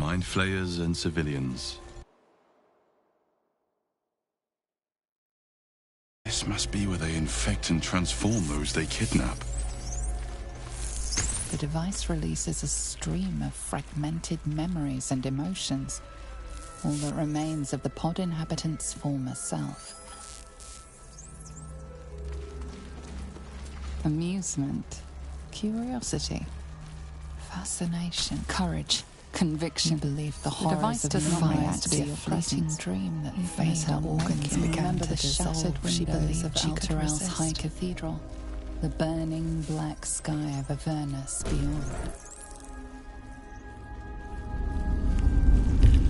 mind flayers and civilians. This must be where they infect and transform those they kidnap. The device releases a stream of fragmented memories and emotions, all that remains of the pod inhabitant's former self. Amusement, curiosity, fascination, courage, conviction, belief, the horrors of the device to be a fleeting dream that fades her organs began to dissolve. She believed she could resist High Cathedral, the burning black sky of Avernus beyond.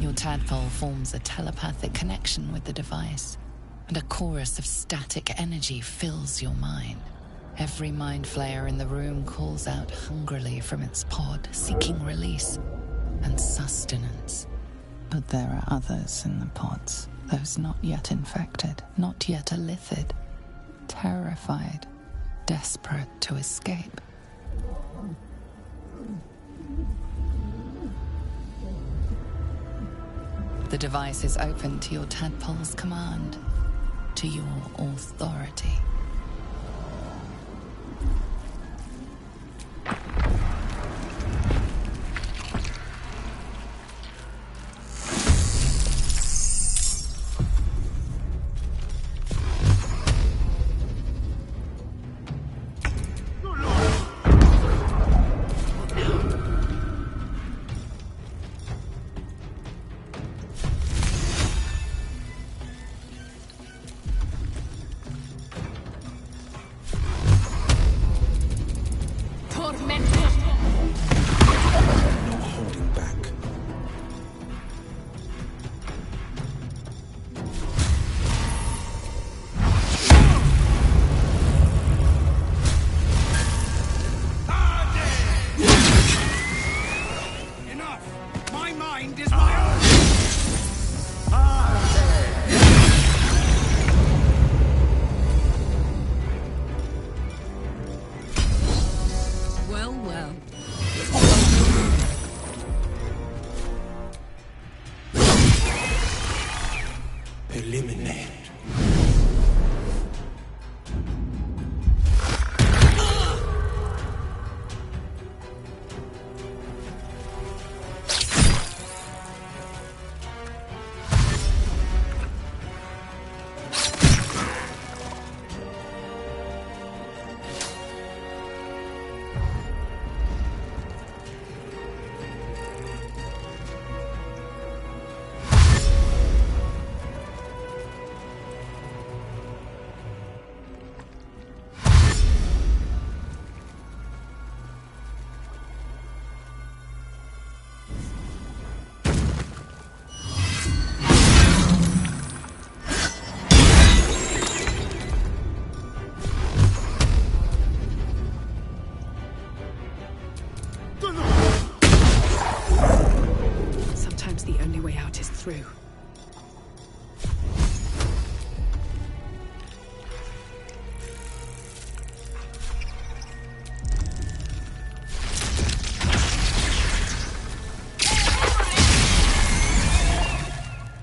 Your tadpole forms a telepathic connection with the device, and a chorus of static energy fills your mind. Every mind flayer in the room calls out hungrily from its pod, seeking release and sustenance. But there are others in the pods, those not yet infected, not yet elithid, terrified, desperate to escape. The device is open to your tadpole's command, to your authority. Eliminate. Through.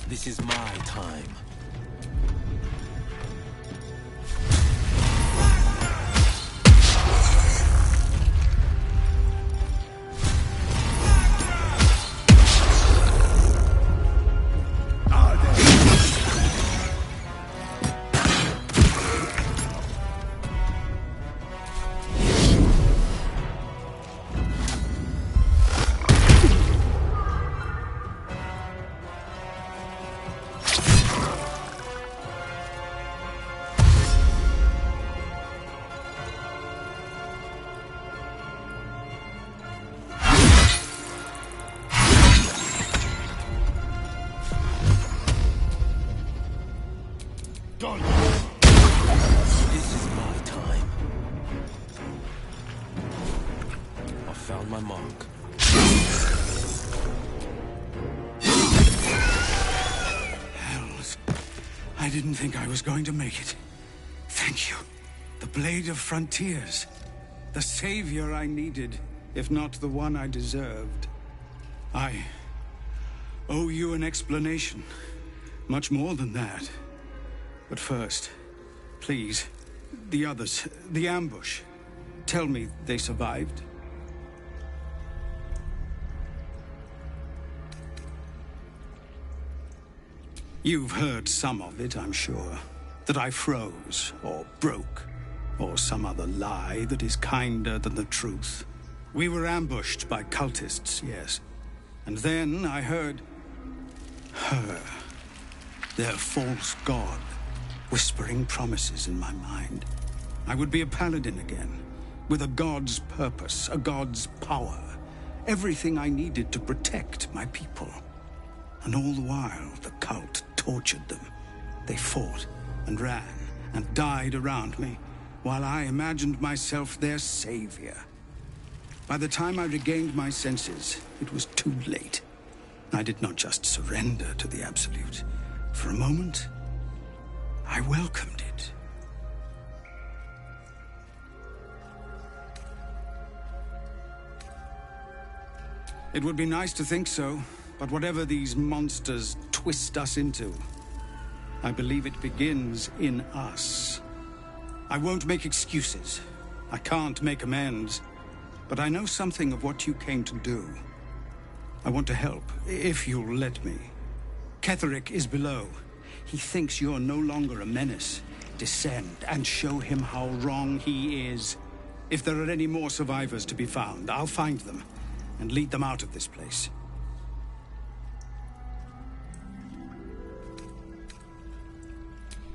This is my time. Done. This is my time. I found my mark. Hells. I didn't think I was going to make it. Thank you. The Blade of Frontiers. The savior I needed, if not the one I deserved. I owe you an explanation. Much more than that. But first, please, the others, the ambush. Tell me they survived. You've heard some of it, I'm sure. That I froze, or broke, or some other lie that is kinder than the truth. We were ambushed by cultists, yes. And then I heard her, their false god, whispering promises in my mind. I would be a paladin again, with a god's purpose, a god's power. Everything I needed to protect my people. And all the while, the cult tortured them. They fought and ran and died around me, while I imagined myself their savior. By the time I regained my senses, it was too late. I did not just surrender to the Absolute. For a moment, I welcomed it. It would be nice to think so, but whatever these monsters twist us into, I believe it begins in us. I won't make excuses. I can't make amends. But I know something of what you came to do. I want to help, if you'll let me. Ketherick is below. He thinks you're no longer a menace. Descend and show him how wrong he is. If there are any more survivors to be found, I'll find them and lead them out of this place.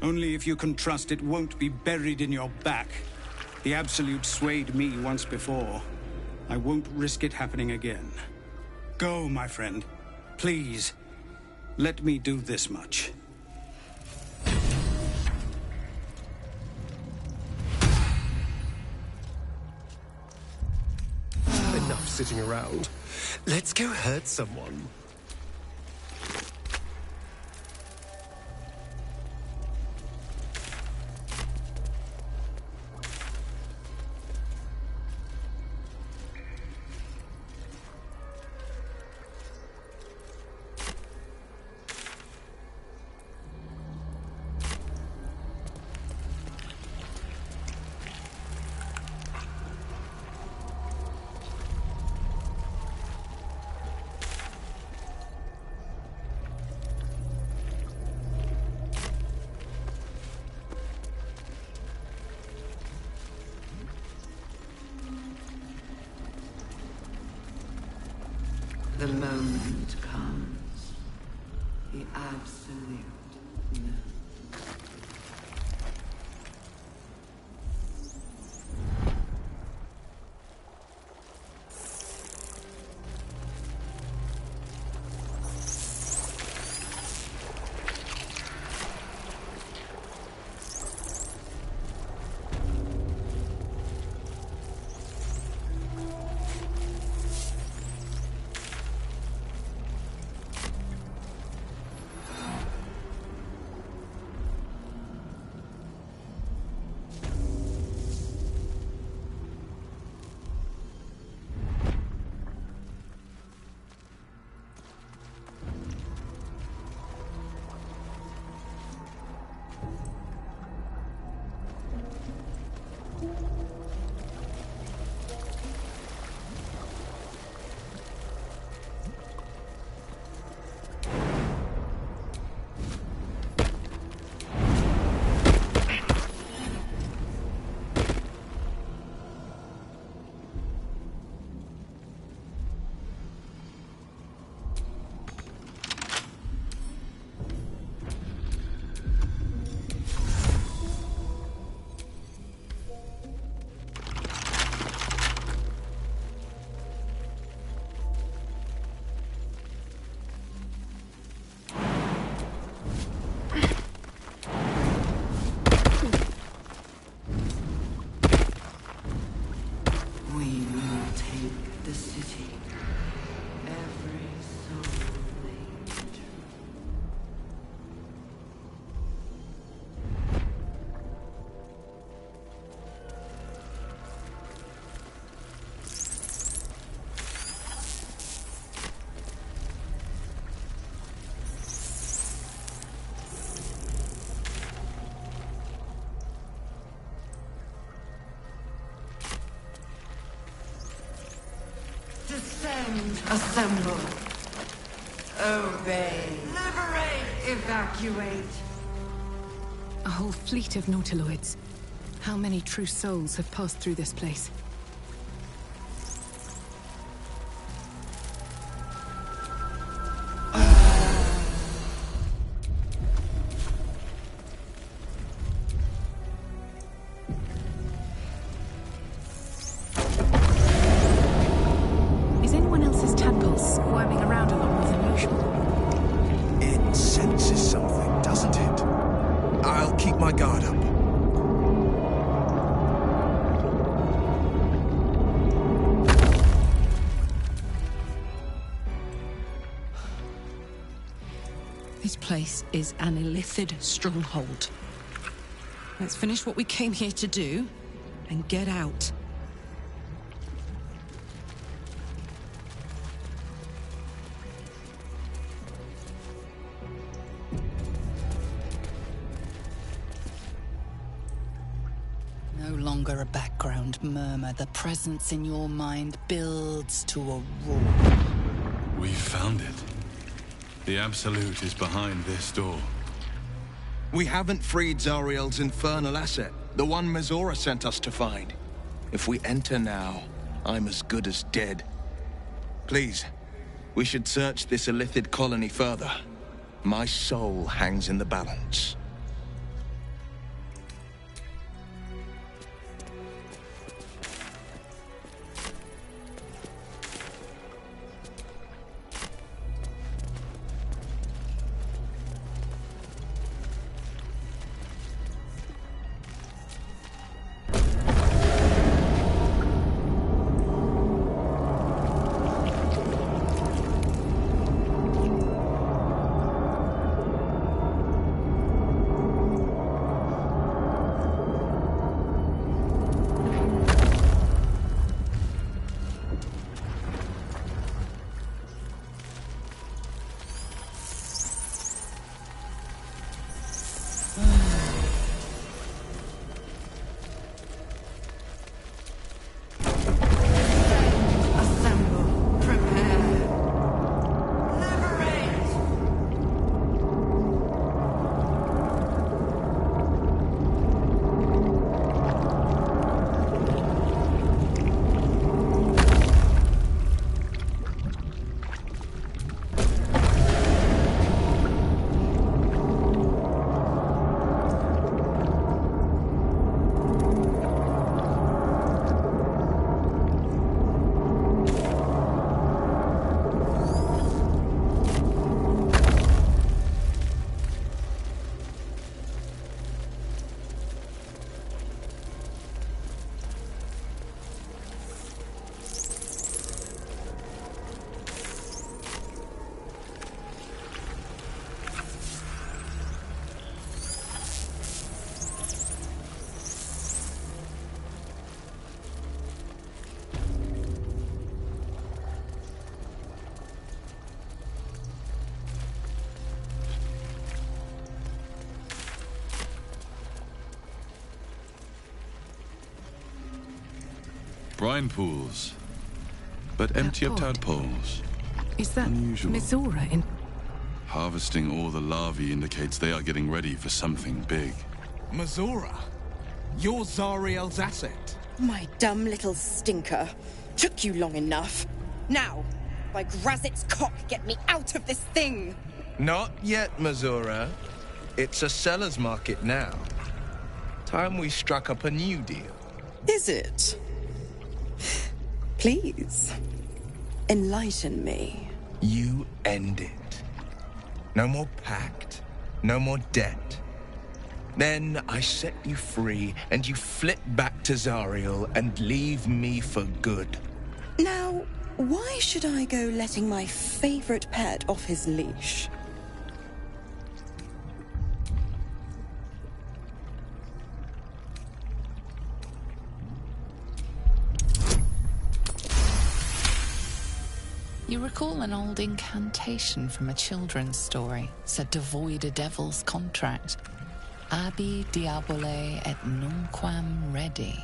Only if you can trust it won't be buried in your back. The Absolute swayed me once before. I won't risk it happening again. Go, my friend. Please, let me do this much. Enough sitting around. Let's go hurt someone. The moment comes. The absolute. Assemble. Obey. Liberate. Evacuate. A whole fleet of nautiloids. How many true souls have passed through this place? Is anyone else's tadpoles squirming around a lot more than usual? It senses something, doesn't it? I'll keep my guard up. This place is an illithid stronghold. Let's finish what we came here to do and get out. No longer a background murmur. The presence in your mind builds to a roar. We found it. The Absolute is behind this door. We haven't freed Zariel's infernal asset, the one Mizora sent us to find. If we enter now, I'm as good as dead. Please, we should search this illithid colony further. My soul hangs in the balance. Assemble. Prepare. Liberate. Brine pools, but empty of pod. tadpoles. Is that Unusual. Mizora in... Harvesting all the larvae indicates they are getting ready for something big. Mizora? You're Zariel's asset. My dumb little stinker. Took you long enough. Now, by Grazit's cock, get me out of this thing! Not yet, Mizora. It's a seller's market now. Time we struck up a new deal. Is it? Please, enlighten me. You end it. No more pact, no more debt. Then I set you free, and you flit back to Zariel and leave me for good. Now, why should I go letting my favorite pet off his leash? You recall an old incantation from a children's story said to void a devil's contract. Abi diabole et nunquam redi.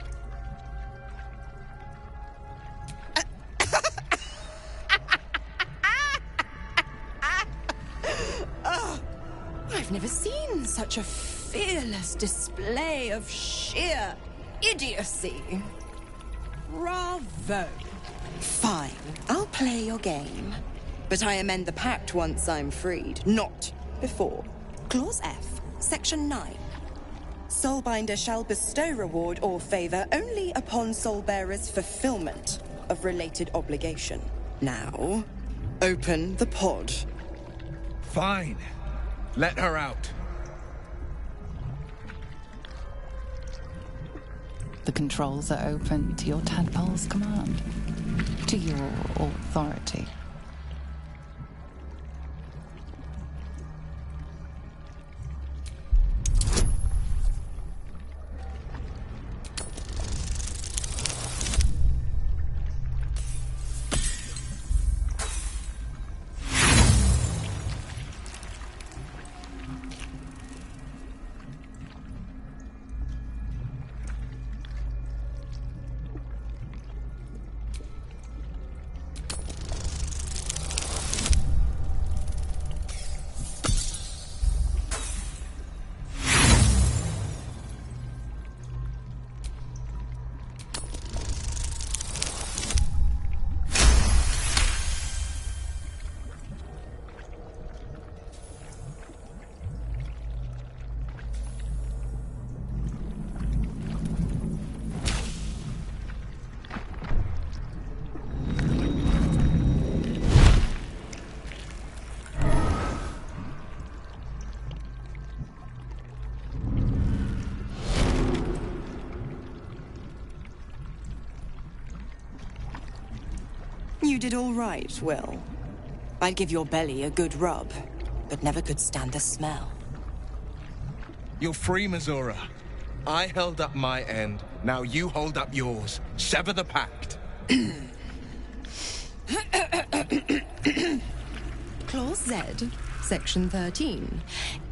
I've never seen such a fearless display of sheer idiocy. Bravo. Fine, I'll play your game. But I amend the pact once I'm freed, not before. Clause F, Section 9. Soulbinder shall bestow reward or favor only upon Soulbearer's fulfillment of related obligation. Now, open the pod. Fine. Let her out. The controls are open to your tadpole's command, to your authority. You did all right, Will. I'd give your belly a good rub, but never could stand the smell. You're free, Missoura. I held up my end. Now you hold up yours. Sever the pact. Clause Z, Section 13.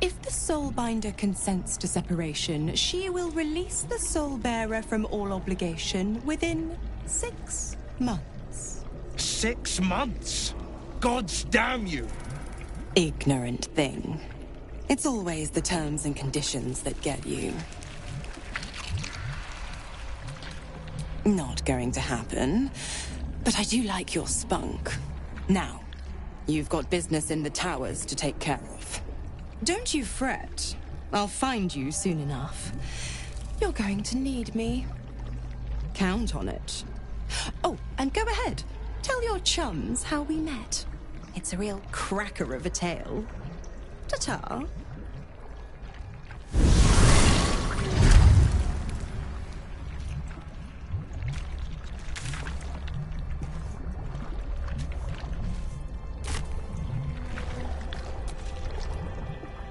If the Soulbinder consents to separation, she will release the Soulbearer from all obligation within 6 months. 6 months? Gods damn you! Ignorant thing. It's always the terms and conditions that get you. Not going to happen, but I do like your spunk. Now, you've got business in the towers to take care of. Don't you fret. I'll find you soon enough. You're going to need me. Count on it. Oh, and go ahead. Tell your chums how we met. It's a real cracker of a tale. Ta-ta.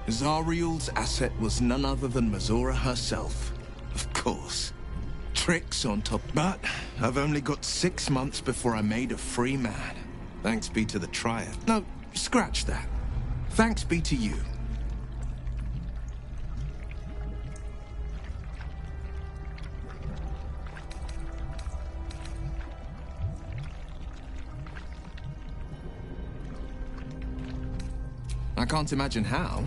Zariel's asset was none other than Missoura herself. Of course. Tricks on top. But I've only got 6 months before I'm made a free man. Thanks be to the Triad. No, scratch that. Thanks be to you. I can't imagine how.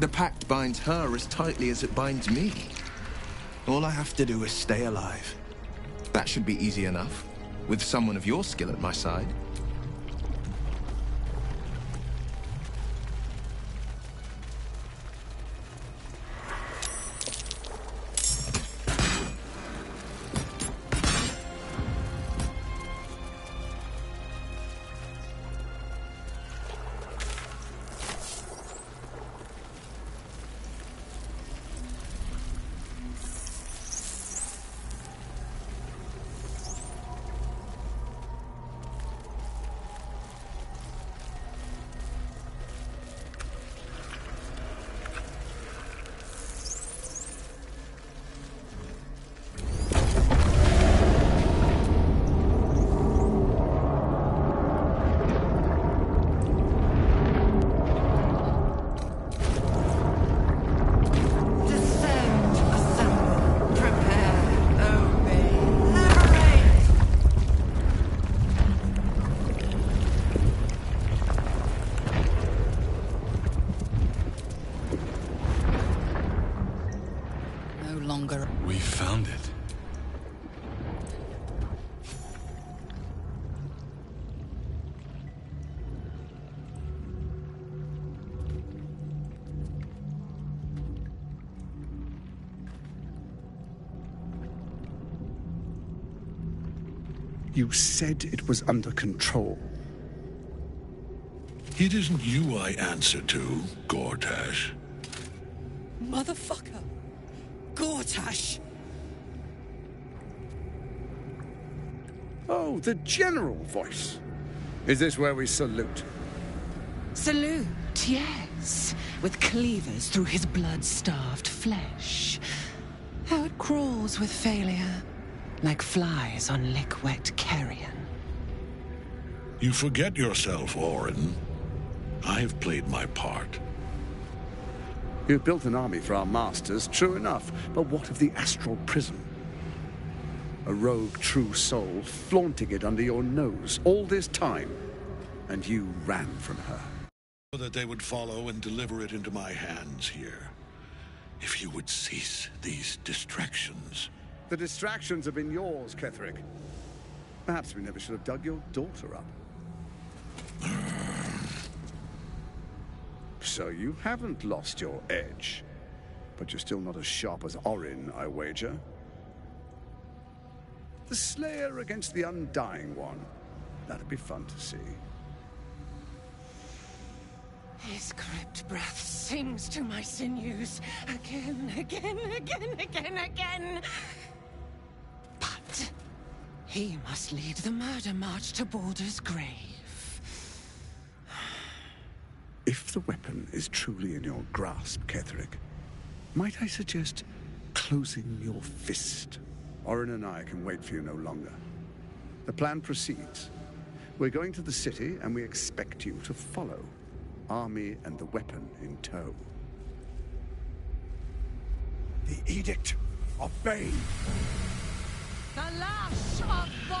The pact binds her as tightly as it binds me. All I have to do is stay alive. That should be easy enough, with someone of your skill at my side. longer. We found it. You said it was under control. It isn't you I answer to, Gortash. Motherfucker! Gortash! Oh, the general voice. Is this where we salute? Salute, yes, with cleavers through his blood-starved flesh. How it crawls with failure, like flies on lick-wet carrion. You forget yourself, Orin. I've played my part. You've built an army for our masters, true enough, but what of the astral prism? A rogue true soul flaunting it under your nose all this time, and you ran from her. That they would follow and deliver it into my hands here. If you would cease these distractions. The distractions have been yours, Ketherick. Perhaps we never should have dug your daughter up. So you haven't lost your edge, but you're still not as sharp as Orin, I wager. The Slayer against the Undying One. That'd be fun to see. His crypt breath sings to my sinews again, again, again, again, again. But he must lead the murder march to Baldur's grave. If the weapon is truly in your grasp, Ketherick, might I suggest closing your fist? Orin and I can wait for you no longer. The plan proceeds. We're going to the city, and we expect you to follow. Army and the weapon in tow. The Edict of Bane. The lash of Thor!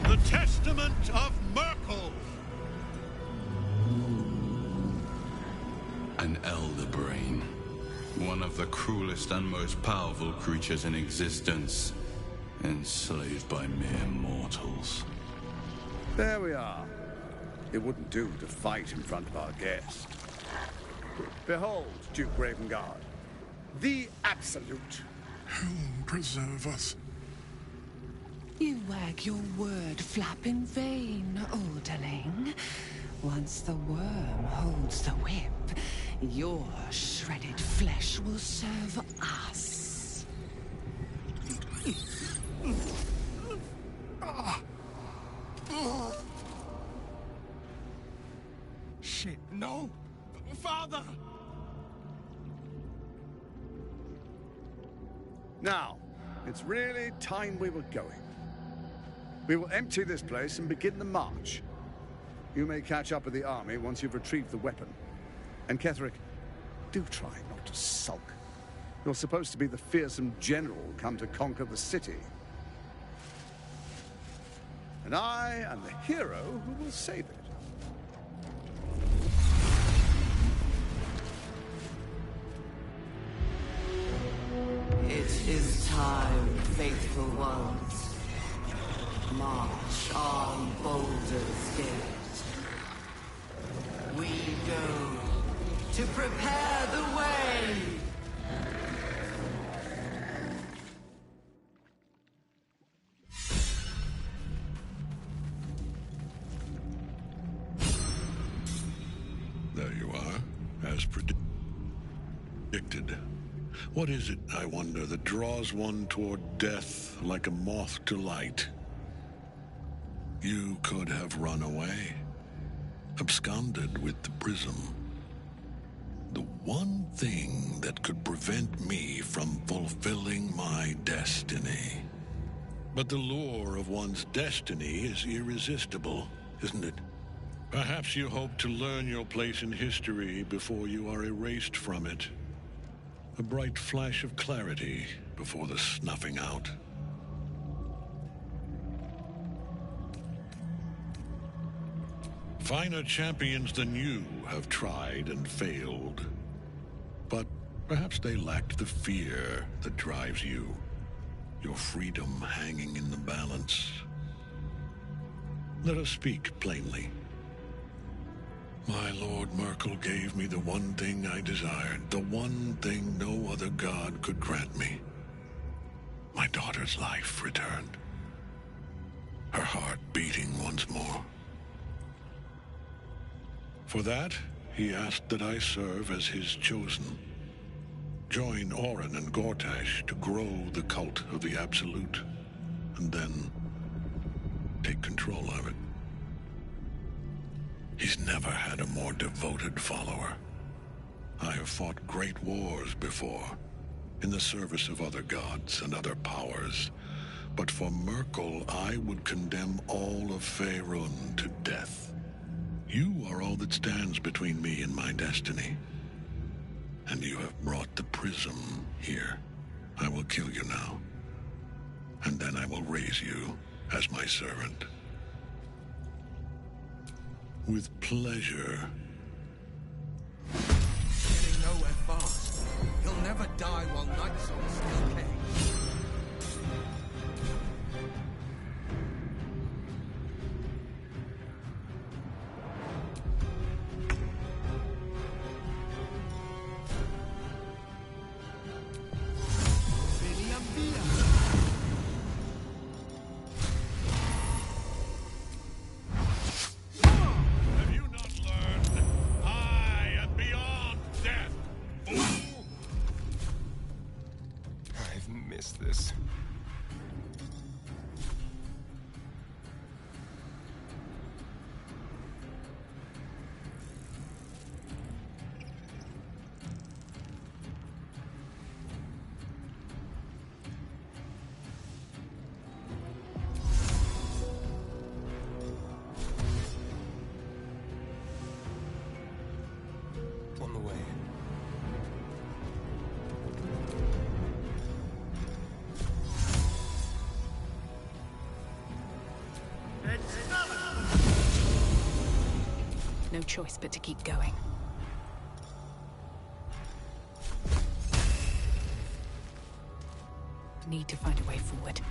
The Testament of Merkel! An elder brain. One of the cruelest and most powerful creatures in existence. Enslaved by mere mortals. There we are. It wouldn't do to fight in front of our guest. Behold, Duke Ravengard. The Absolute. Whom preserve us? You wag your word flap in vain, olderling. Once the worm holds the whip, your shredded flesh will serve us. Shit, no! Father! Now, it's really time we were going. We will empty this place and begin the march. You may catch up with the army once you've retrieved the weapon. And Ketherick, do try not to sulk. You're supposed to be the fearsome general come to conquer the city. And I am the hero who will save it. It is time, faithful ones. March on Baldur's Gate. We go to prepare the way. There you are, as predicted. What is it, I wonder, that draws one toward death like a moth to light? You could have run away, absconded with the prism. The one thing that could prevent me from fulfilling my destiny. But the lure of one's destiny is irresistible, isn't it? Perhaps you hope to learn your place in history before you are erased from it. A bright flash of clarity before the snuffing out. Finer champions than you have tried and failed. But perhaps they lacked the fear that drives you. Your freedom hanging in the balance. Let us speak plainly. My Lord Merkel gave me the one thing I desired, the one thing no other god could grant me. My daughter's life returned. Her heart beating once more. For that, he asked that I serve as his chosen. Join Orin and Gortash to grow the cult of the Absolute, and then take control of it. He's never had a more devoted follower. I have fought great wars before, in the service of other gods and other powers, but for Merkel I would condemn all of Faerun to death. You are all that stands between me and my destiny. And you have brought the prism here. I will kill you now. And then I will raise you as my servant. With pleasure. Getting nowhere fast. You'll never die while Nightsoul's still king. This. On the way. No choice but to keep going. Need to find a way forward.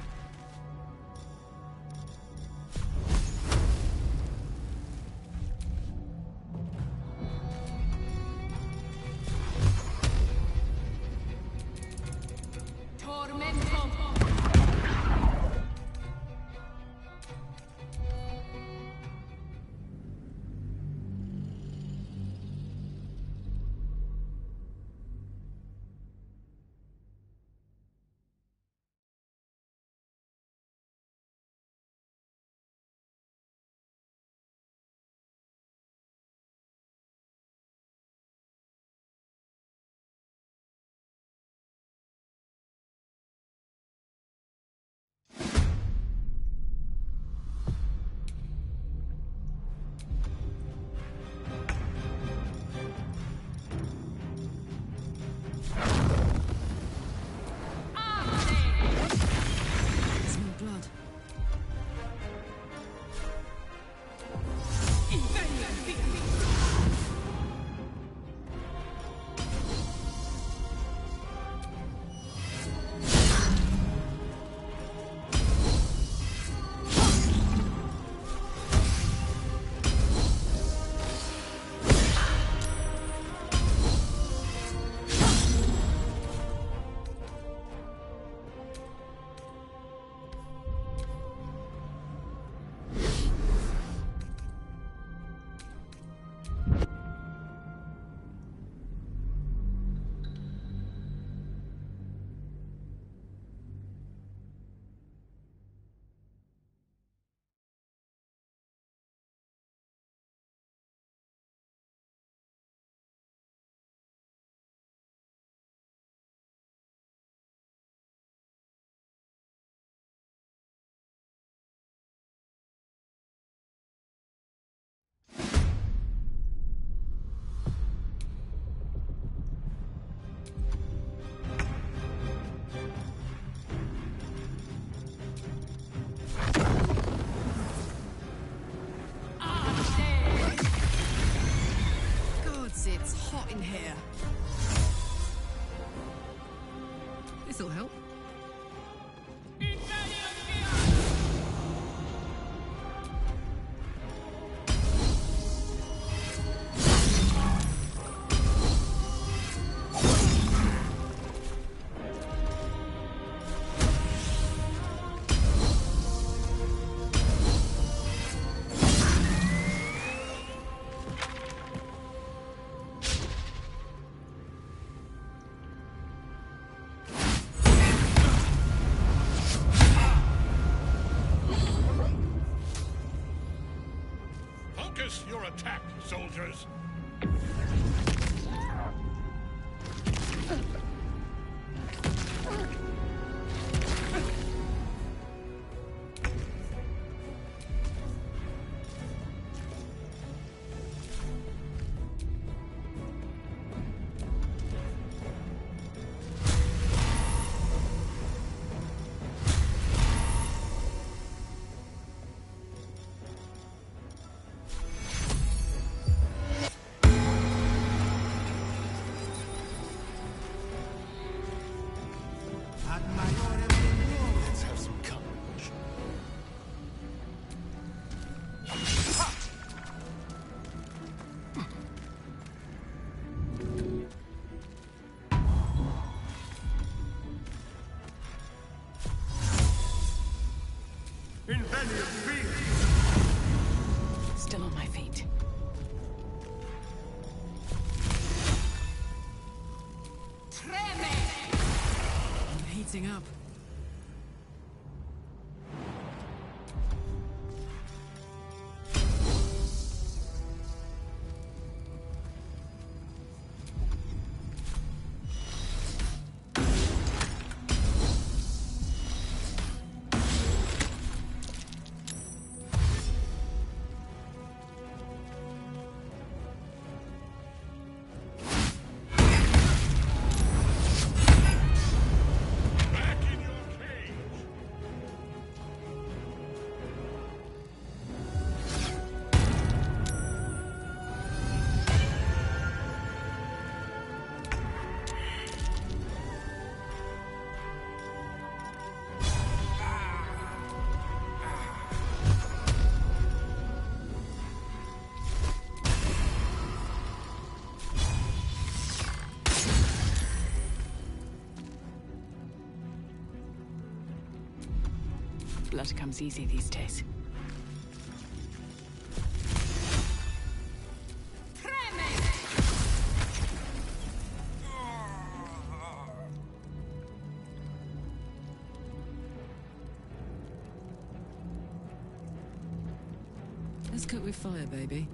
in here. This'll help. Focus your attack, soldiers! Let's have some courage. Still on my feet. I'm heating up. Blood comes easy these days. Let's cook with fire, baby.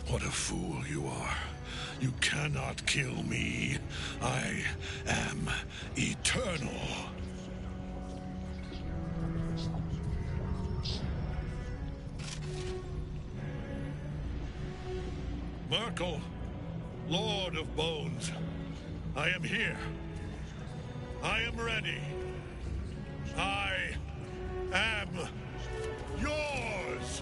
What a fool you are. You cannot kill me. I am eternal. Merkel, Lord of Bones, I am here. I am ready. I am yours.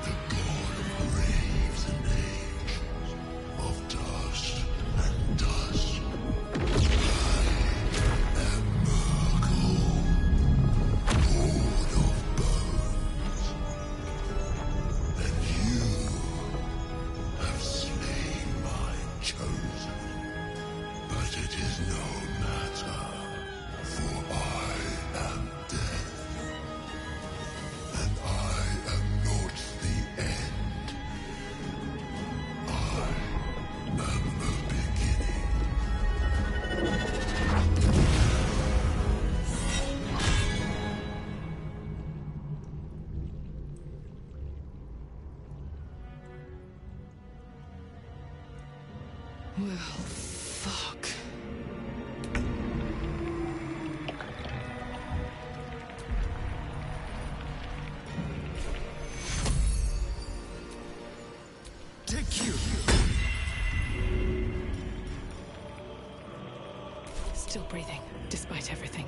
The Well, fuck. Take you! Still breathing, despite everything.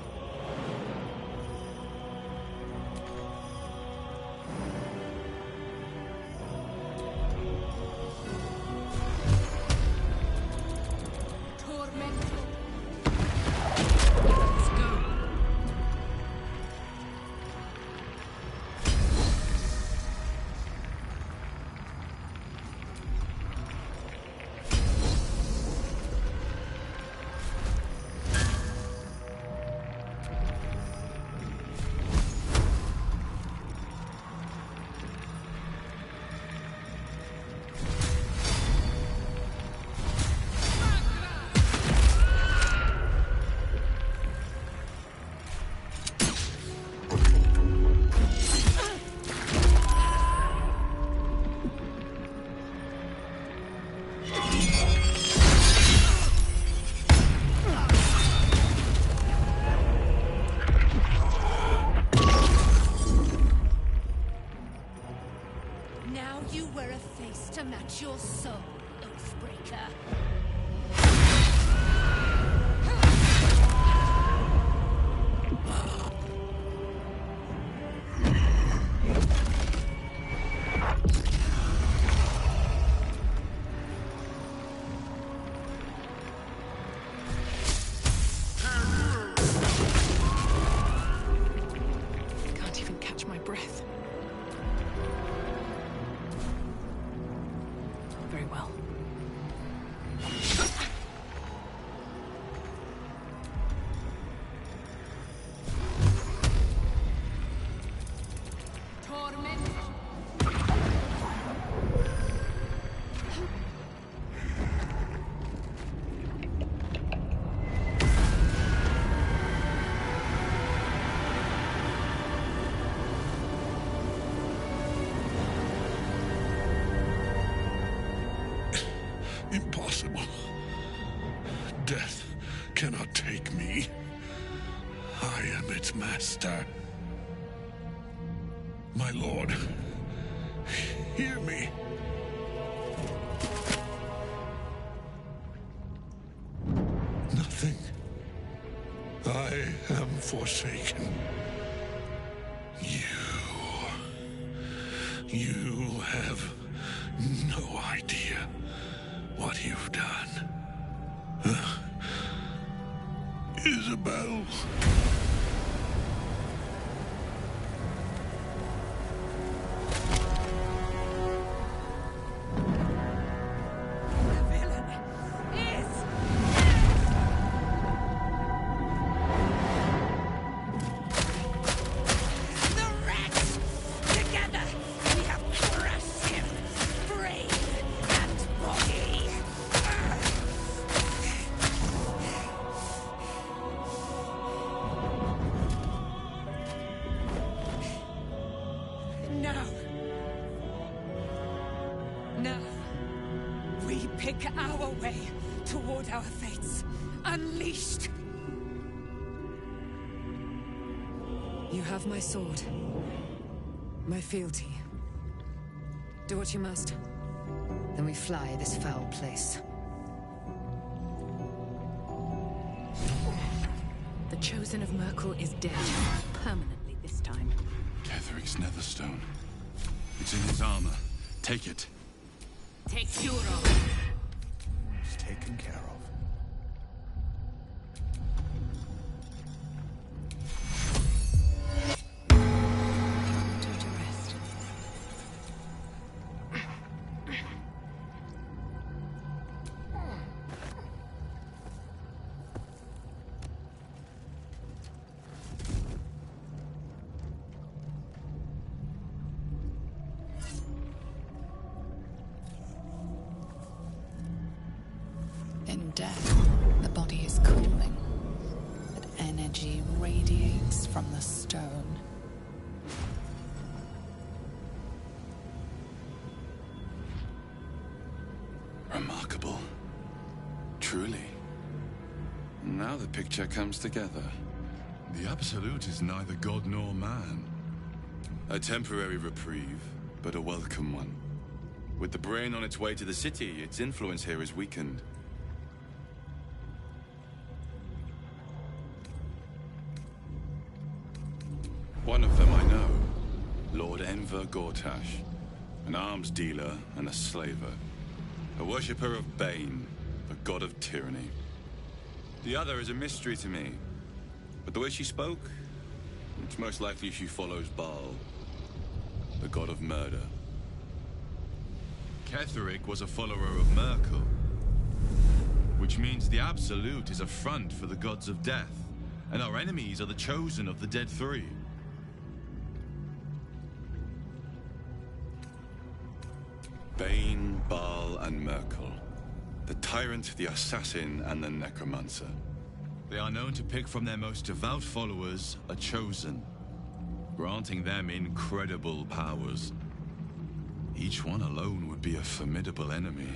Let's go. Now you wear a face to match your soul, Oathbreaker. Can't even catch my breath. Very well. Impossible. Death cannot take me. I am its master. My lord, hear me. Nothing. I am forsaken. You have no idea what you've done. Isabel. The villain is... The rats! Together, we have crushed him, brain and body. Now, we pick our way toward our fates, unleashed. You have my sword. My fealty. Do what you must. Then we fly this foul place. The Chosen of Merkel is dead. Permanently this time. Ketheric's Netherstone. It's in his armor. Take it. Take Curo. It's taken care of. In death, the body is cooling, but energy radiates from the stone. Remarkable. Truly. Now the picture comes together. The Absolute is neither god nor man. A temporary reprieve, but a welcome one. With the brain on its way to the city, its influence here is weakened. One of them I know. Lord Enver Gortash. An arms dealer and a slaver. A worshipper of Bane, the god of tyranny. The other is a mystery to me. But the way she spoke, it's most likely she follows Baal, the god of murder. Ketheric was a follower of Merkel, which means the Absolute is a front for the gods of death, and our enemies are the chosen of the Dead Three. Bane, Baal, and Merkel. The tyrant, the assassin, and the necromancer. They are known to pick from their most devout followers a chosen, granting them incredible powers. Each one alone would be a formidable enemy.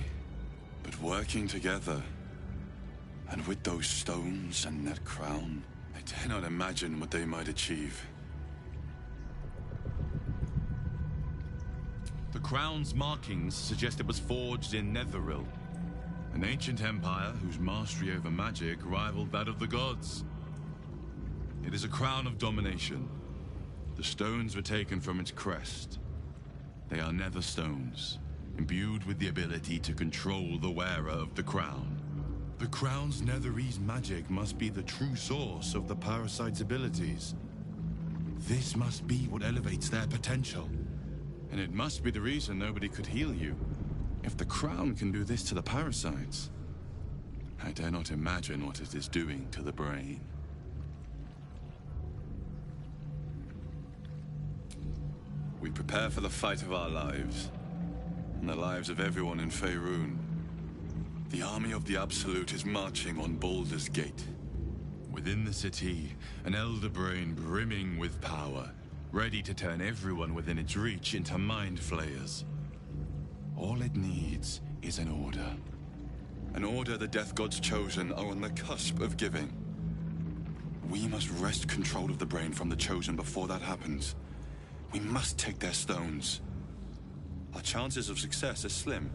But working together, and with those stones and that crown, I dare not imagine what they might achieve. The crown's markings suggest it was forged in Netheril, an ancient empire whose mastery over magic rivaled that of the gods. It is a crown of domination. The stones were taken from its crest. They are nether stones, imbued with the ability to control the wearer of the crown. The crown's netherese magic must be the true source of the parasite's abilities. This must be what elevates their potential. And it must be the reason nobody could heal you. If the crown can do this to the parasites, I dare not imagine what it is doing to the brain. We prepare for the fight of our lives, and the lives of everyone in Faerun. The army of the Absolute is marching on Baldur's Gate. Within the city, an elder brain brimming with power, ready to turn everyone within its reach into mind flayers. All it needs is an order. An order the Death Gods chosen are on the cusp of giving. We must wrest control of the brain from the chosen before that happens. We must take their stones. Our chances of success are slim,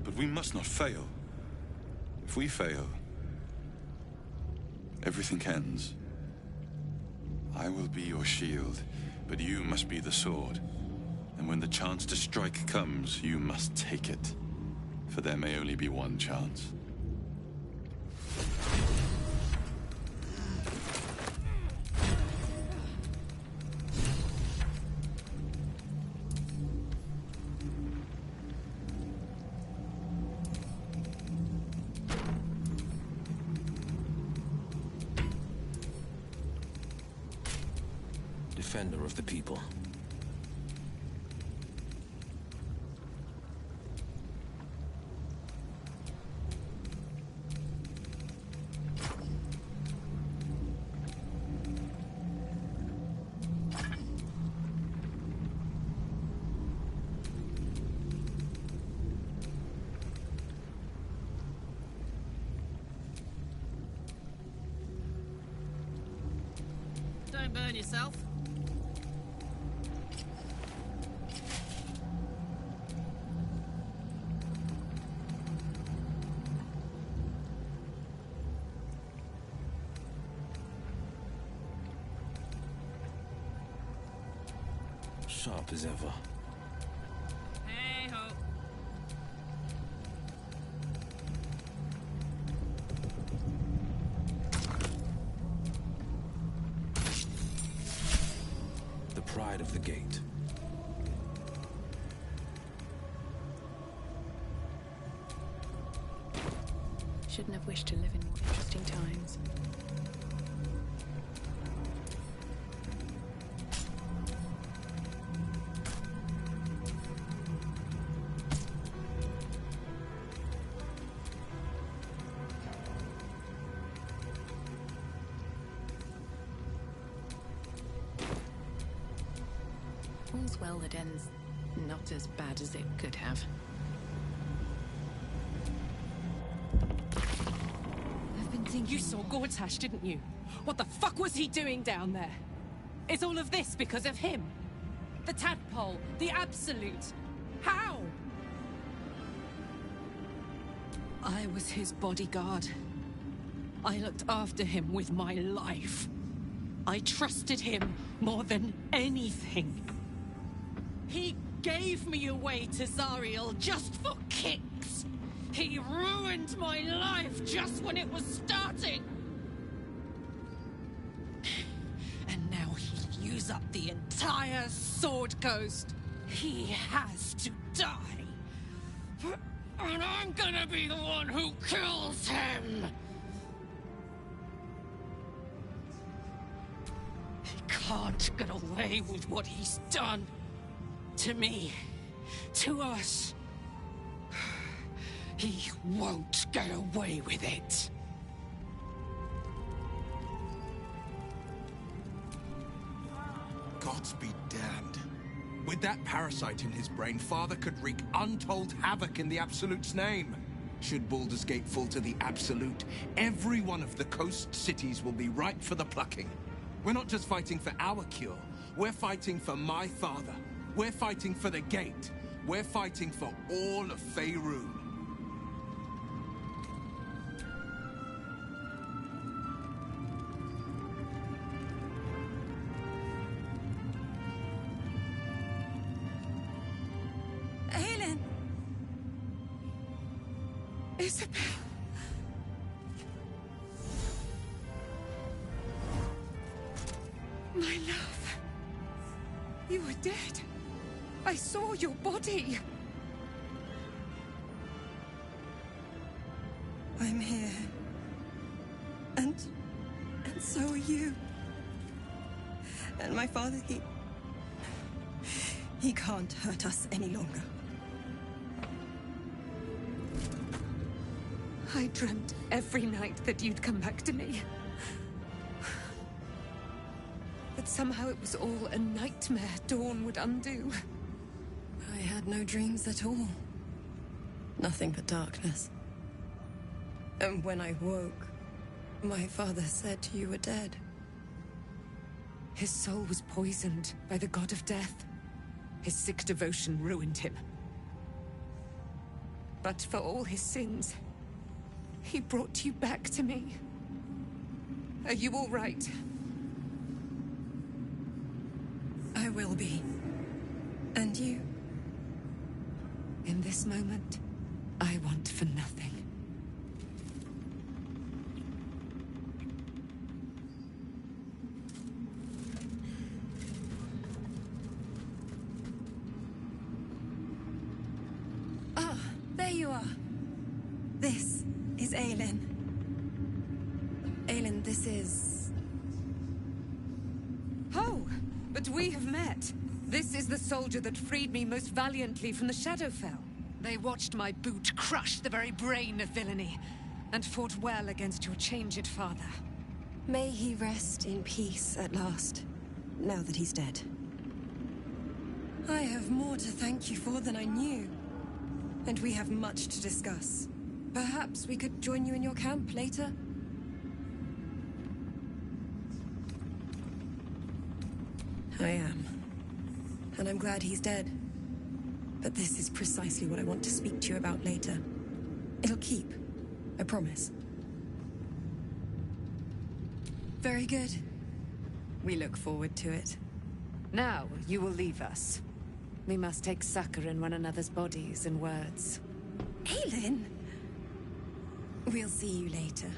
but we must not fail. If we fail, everything ends. I will be your shield, but you must be the sword. And when the chance to strike comes, you must take it. For there may only be one chance. Defender of the people. Don't burn yourself. Sharp as ever. Hey ho. The pride of the gate. Shouldn't have wished to live in more interesting times. All's well that ends not as bad as it could have. You saw Gortash, didn't you? What the fuck was he doing down there? Is all of this because of him? The tadpole, the Absolute. How? I was his bodyguard. I looked after him with my life. I trusted him more than anything. He gave me away to Zariel just for kicks. He ruined my life just when it was starting. And now he'll use up the entire Sword Coast. He has to die. And I'm gonna be the one who kills him. He can't get away with what he's done. To me. To us. He won't get away with it. Gods be damned. With that parasite in his brain, Father could wreak untold havoc in the Absolute's name. Should Baldur's Gate fall to the Absolute, every one of the coast cities will be ripe for the plucking. We're not just fighting for our cure, we're fighting for my father. We're fighting for the Gate. We're fighting for all of Faerun. Aelin! Isabel! My love. You were dead. I saw your body. I'm here. And so are you. And my father, he can't hurt us any longer. I dreamt every night that you'd come back to me. But somehow it was all a nightmare Dawn would undo. I had no dreams at all. Nothing but darkness. And when I woke, my father said you were dead. His soul was poisoned by the god of death. His sick devotion ruined him. But for all his sins, he brought you back to me. Are you all right? I will be. And you? In this moment, I want for nothing. Ah, there you are. This is Aelin. Aelin, this is... Oh, but we have met. This is the soldier that freed me most valiantly from the Shadowfell. They watched my boot crush the very brain of villainy, and fought well against your changed father. May he rest in peace at last, now that he's dead. I have more to thank you for than I knew. And we have much to discuss. Perhaps we could join you in your camp later? I am. And I'm glad he's dead. But this is precisely what I want to speak to you about later. It'll keep. I promise. Very good. We look forward to it. Now, you will leave us. We must take succor in one another's bodies and words. Aelin! We'll see you later.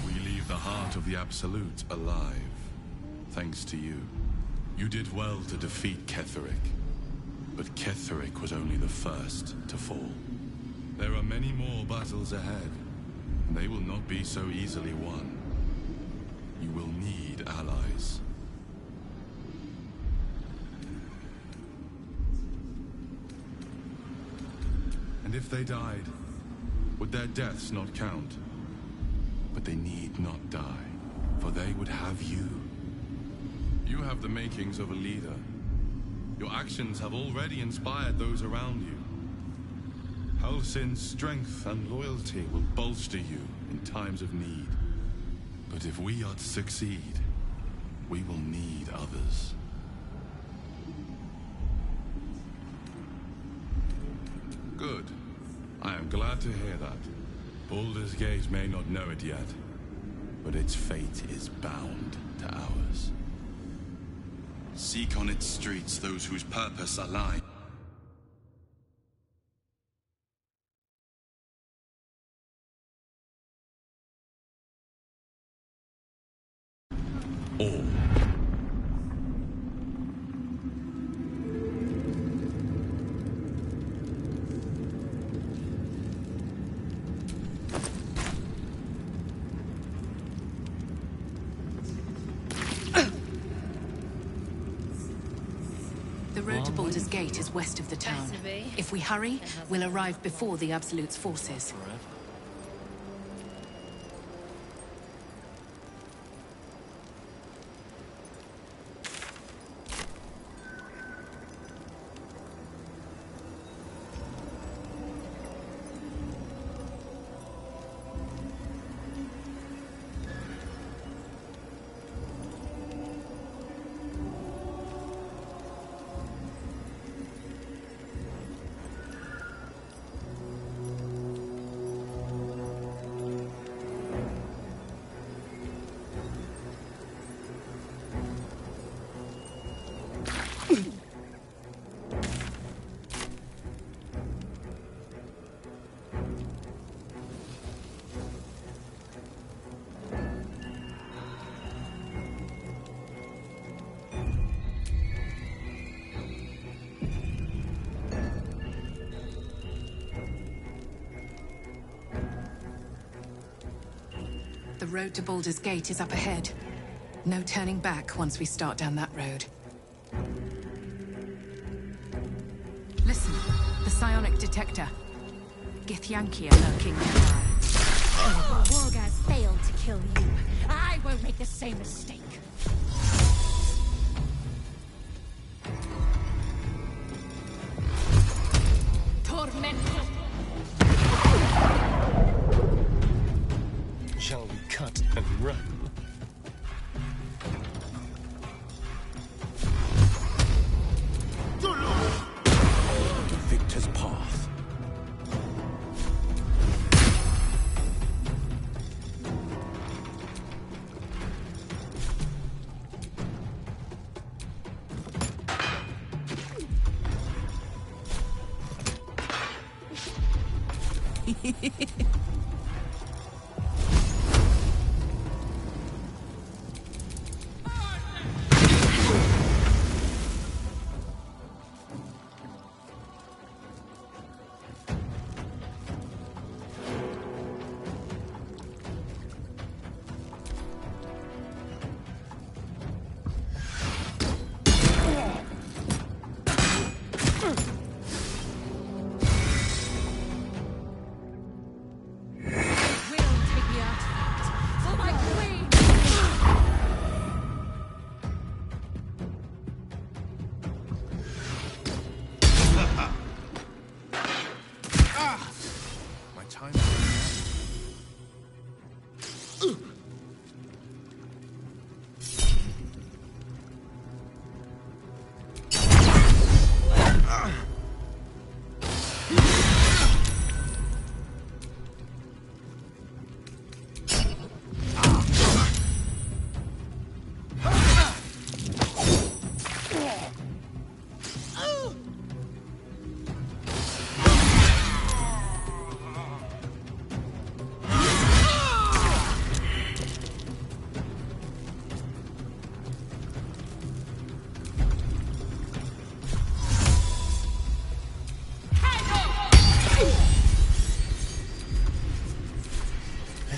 We leave the heart of the Absolute alive, thanks to you. You did well to defeat Ketheric, but Ketheric was only the first to fall. There are many more battles ahead, and they will not be so easily won. You will need allies. And if they died, would their deaths not count? But they need not die, for they would have you. You have the makings of a leader. Your actions have already inspired those around you. Halsin's strength and loyalty will bolster you in times of need. But if we are to succeed, we will need others. Good. I am glad to hear that. Baldur's Gate may not know it yet, but its fate is bound to ours. Seek on its streets those whose purpose align. All. The road to Baldur's Gate is west of the town. If we hurry, we'll arrive before the Absolute's forces. The road to Baldur's Gate is up ahead. No turning back once we start down that road. Listen, the psionic detector. Githyanki are lurking nearby. Wargaz failed to kill you. I won't make the same mistake. Tormentor! Shall we cut and run? The victor's path.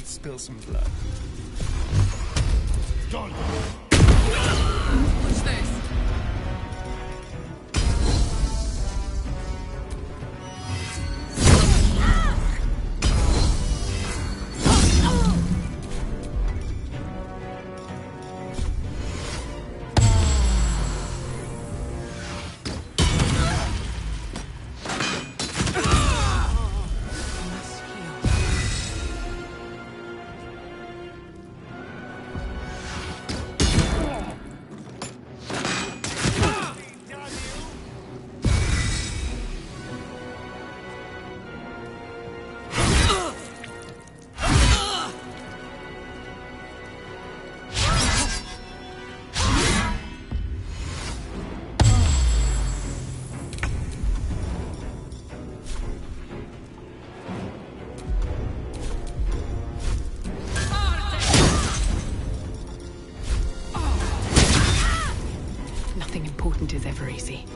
Spill some blood. What's this? important is ever easy.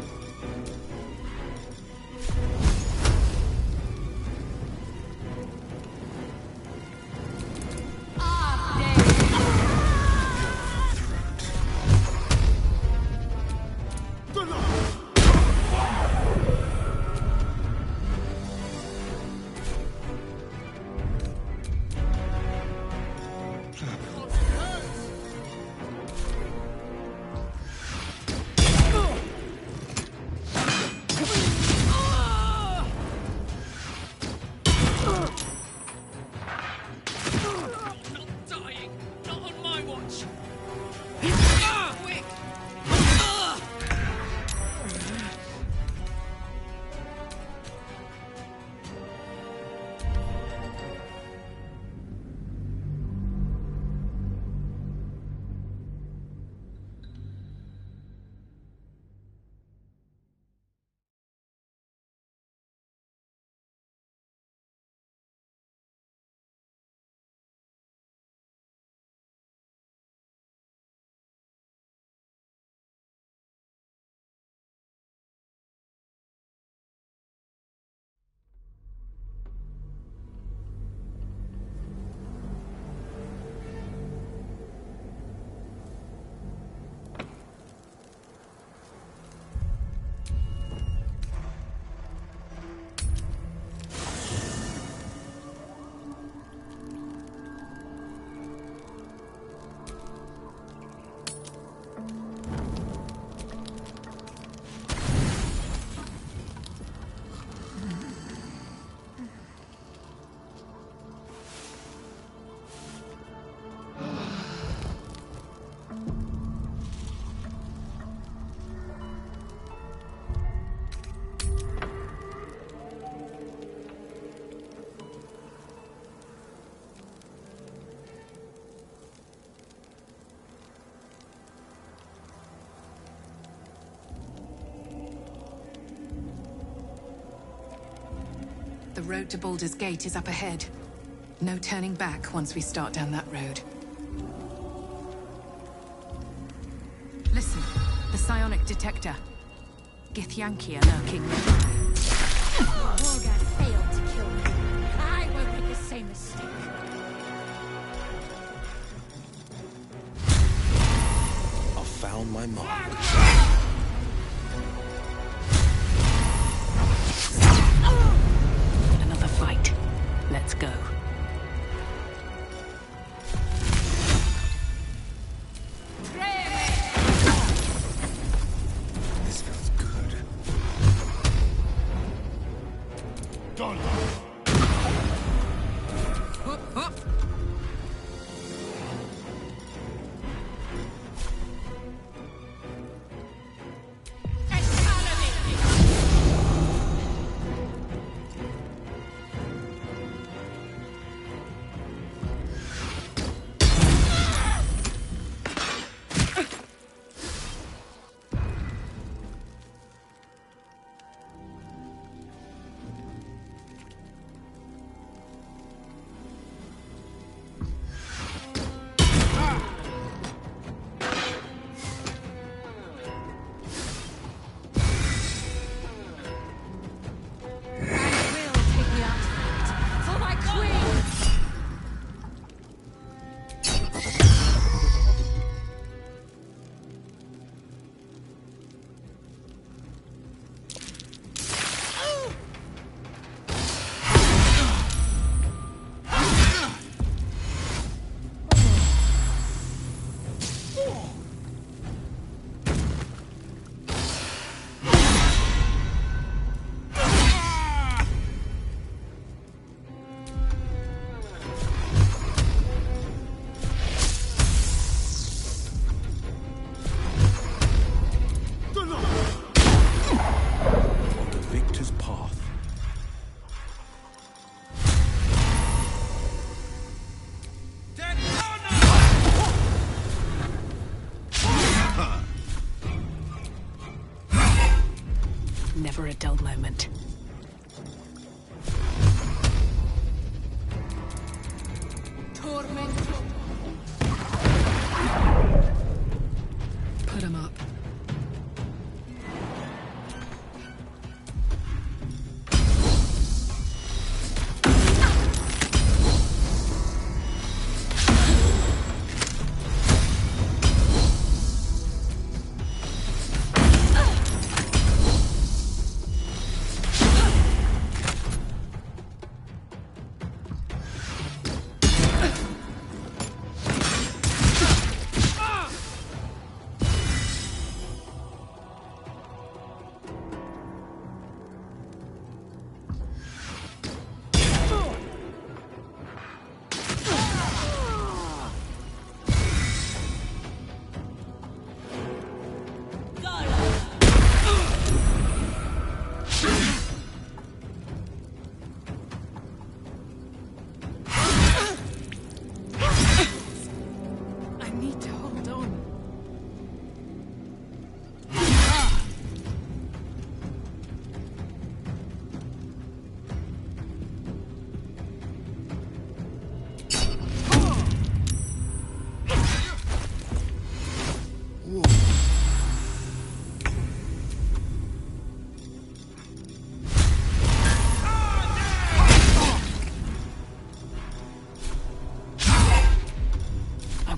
The road to Baldur's Gate is up ahead. No turning back once we start down that road. Listen, the psionic detector. Githyanki are lurking. Morgad failed to kill me. I won't make the same mistake. I found my mark. Another fight. Let's go. This feels good. Done. Up, up. Never a dull moment. Tormento. Put him up.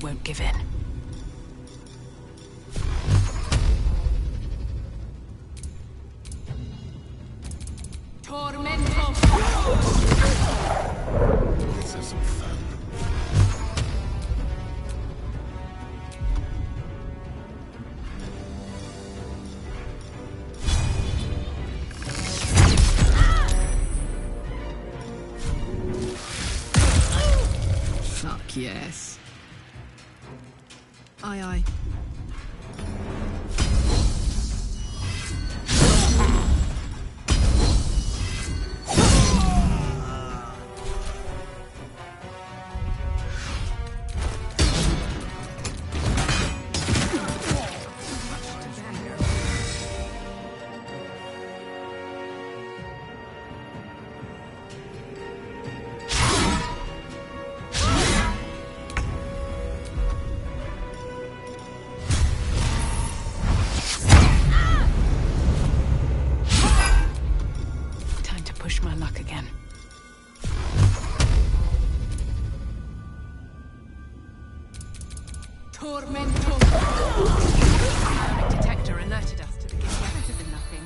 won't give in. Tormento! This is some fun. Fuck yes. Aye, aye. Time to push my luck again. Tormento! Detector alerted us to the gift. Better than nothing.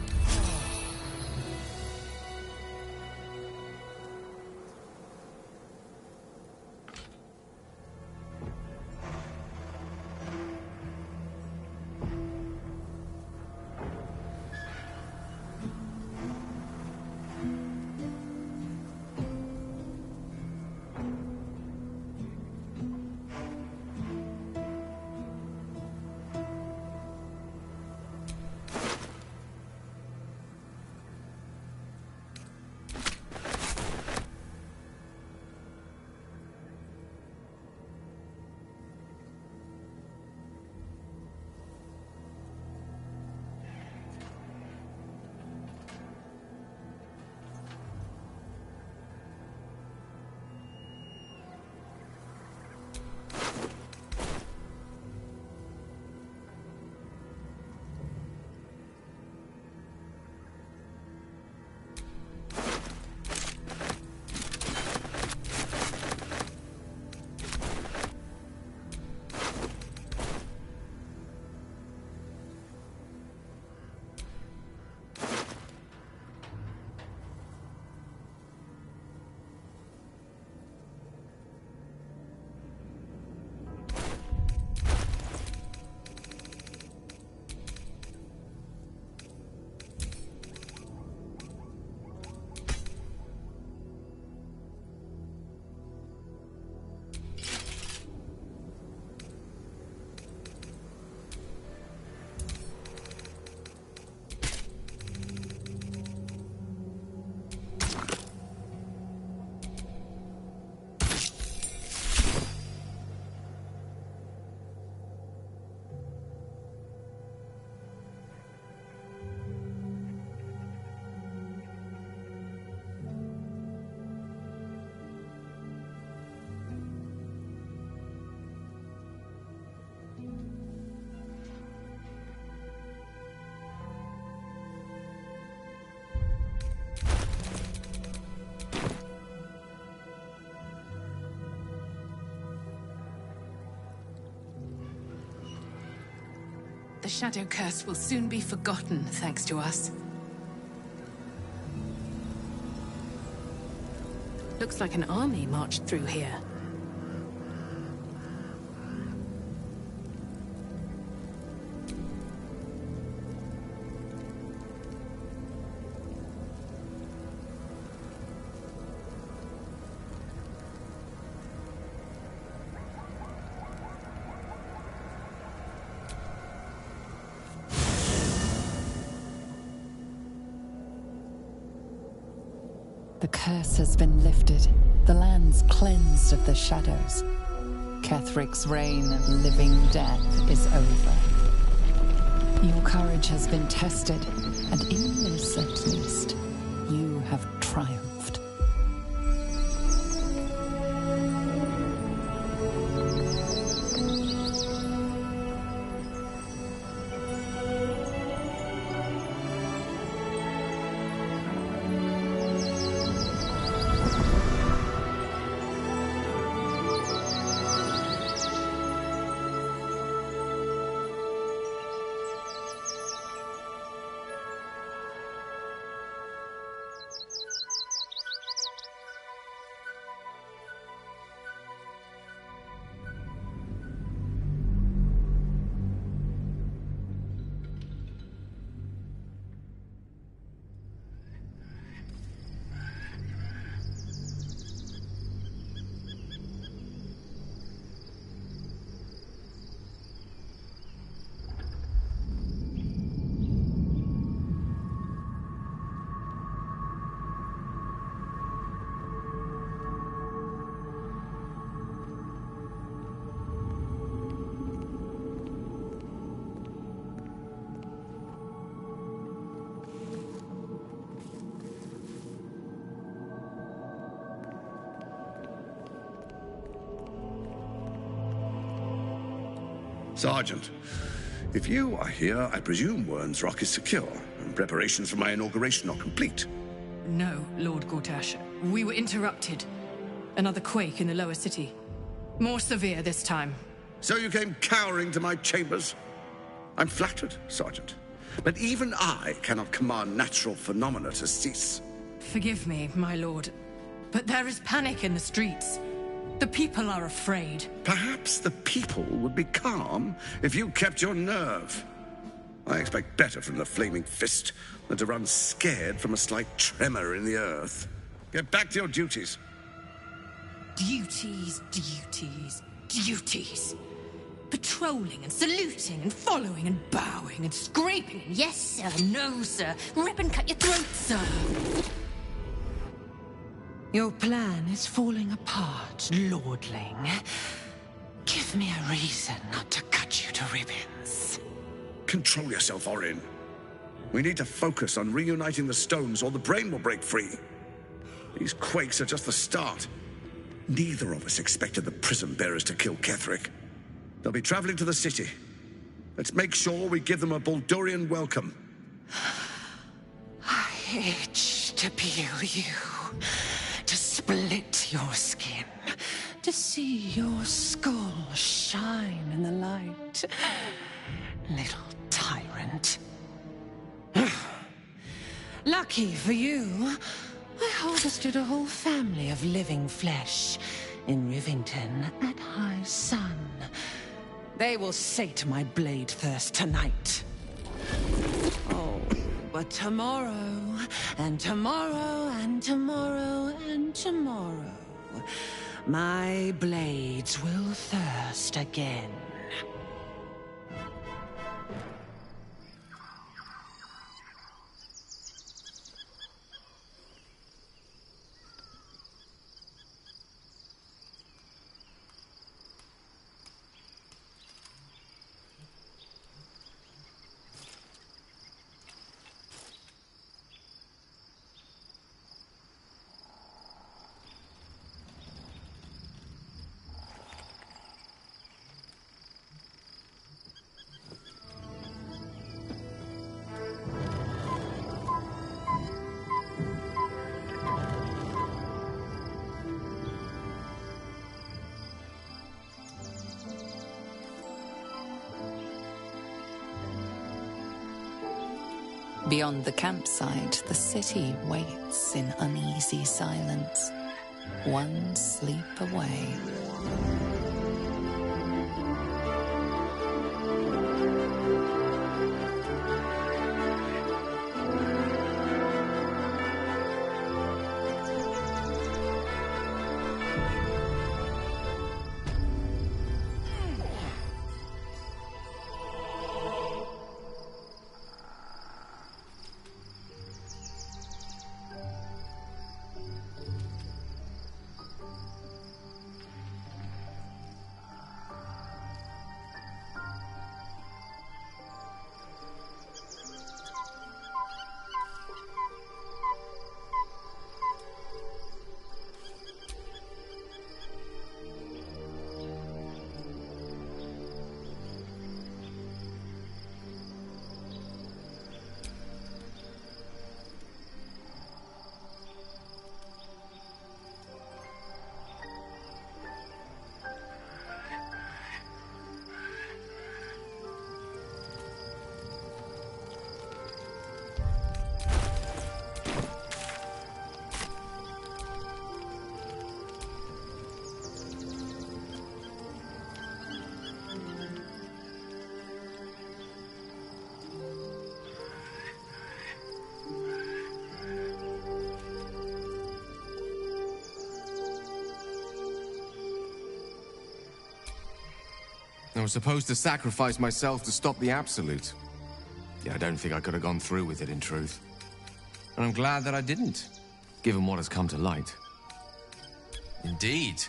The Shadow Curse will soon be forgotten, thanks to us. Looks like an army marched through here. The curse has been lifted. The land's cleansed of the shadows. Kethric's reign of living death is over. Your courage has been tested, and in this at least, you have triumphed. Sergeant, if you are here, I presume Wern's Rock is secure, and preparations for my inauguration are complete. No, Lord Gortash. We were interrupted. Another quake in the lower city. More severe this time. So you came cowering to my chambers? I'm flattered, Sergeant. But even I cannot command natural phenomena to cease. Forgive me, my lord, but there is panic in the streets. The people are afraid. Perhaps the people would be calm if you kept your nerve. I expect better from the Flaming Fist than to run scared from a slight tremor in the earth. Get back to your duties. Duties, duties, duties. Patrolling and saluting and following and bowing and scraping and yes sir, no sir, rip and cut your throat, sir. Your plan is falling apart, lordling. Give me a reason not to cut you to ribbons. Control yourself, Orin. We need to focus on reuniting the stones or the brain will break free. These quakes are just the start. Neither of us expected the prism bearers to kill Ketheric. They'll be traveling to the city. Let's make sure we give them a Baldurian welcome. I itch to peel you, to split your skin, to see your skull shine in the light. Little tyrant. Lucky for you, I harvested a whole family of living flesh in Rivington at high sun. They will sate my blade thirst tonight. Oh, but tomorrow, and tomorrow, and tomorrow, and tomorrow, my blades will thirst again. Beyond the campsite, the city waits in uneasy silence, one sleep away. I was supposed to sacrifice myself to stop the Absolute. Yeah, I don't think I could have gone through with it, in truth. And I'm glad that I didn't, given what has come to light. Indeed.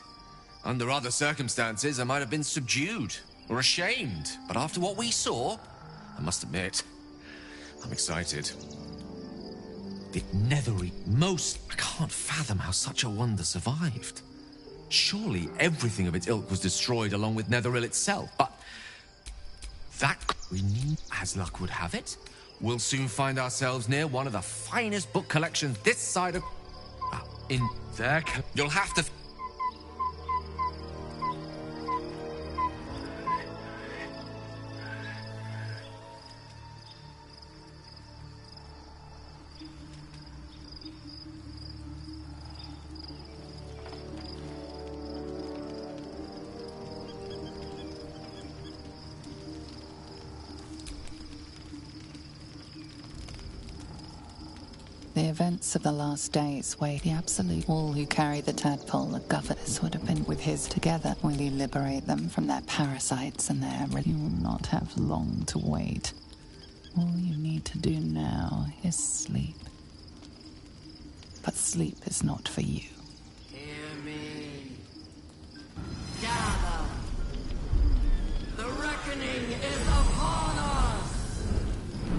Under other circumstances, I might have been subdued or ashamed. But after what we saw, I must admit, I'm excited. The Nethery most... I can't fathom how such a wonder survived. Surely everything of its ilk was destroyed along with Netheril itself, but that we need, as luck would have it, we'll soon find ourselves near one of the finest book collections this side of... in there. You'll have to... The events of the last days weigh the absolute. All who carry the tadpole of governors would have been with his together. Will you liberate them from their parasites and their... You will not have long to wait. All you need to do now is sleep. But sleep is not for you. Hear me. Gather. The reckoning is upon us.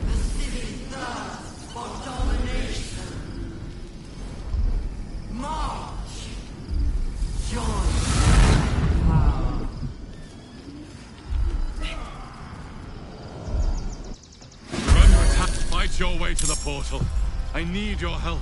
The city thirsts for domination. March. Join power. Run your attack. Fight your way to the portal. I need your help.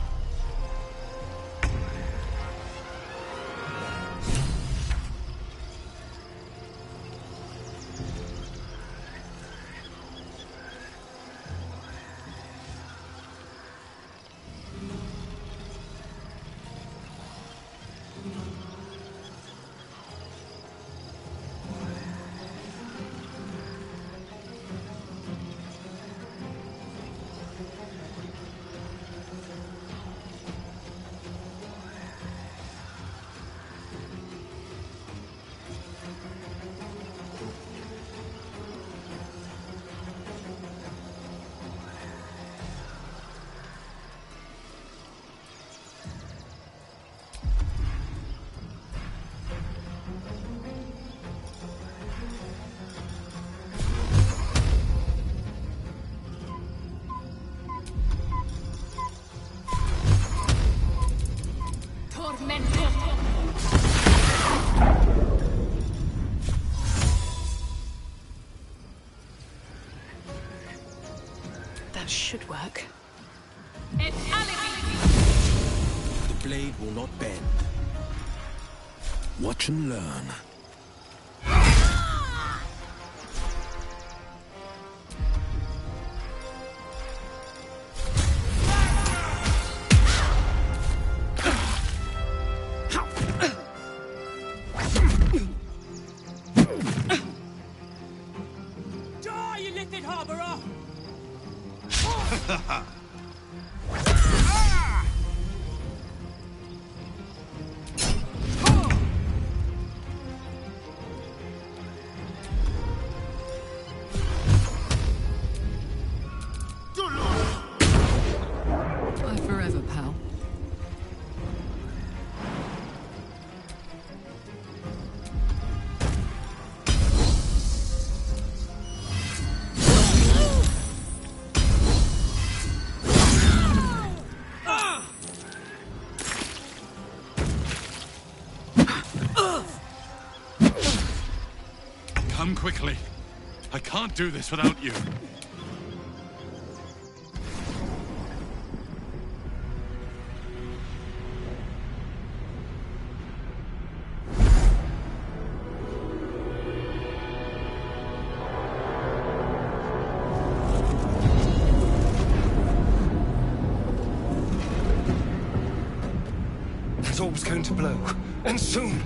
That should work. The blade will not bend. Watch and learn. Die, you little harborer! Bye forever, pal. Come quickly. I can't do this without you. That orb's going to blow. And soon.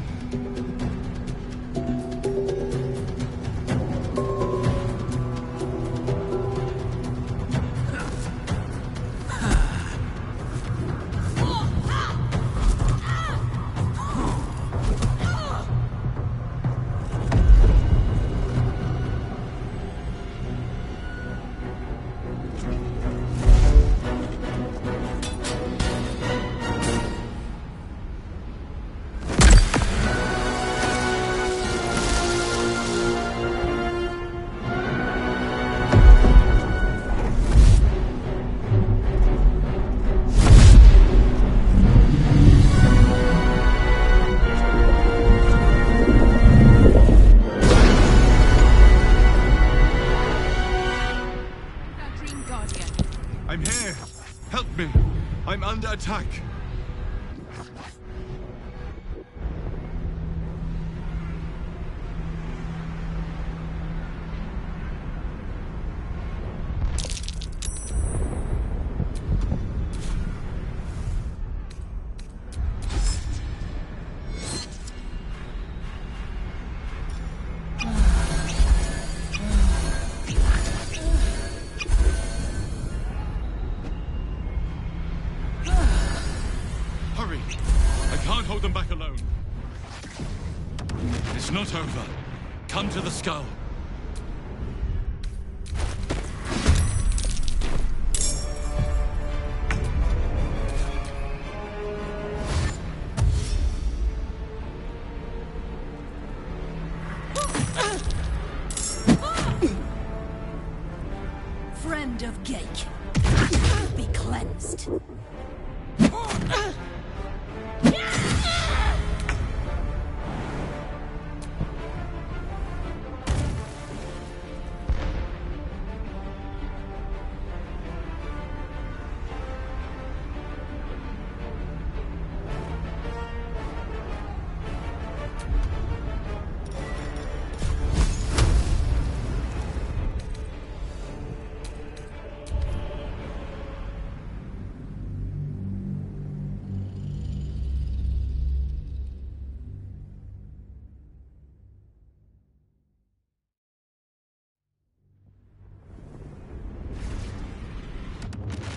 attack! Hurry! I can't hold them back alone. It's not over. Come to the skull. Friend of Gake, be cleansed.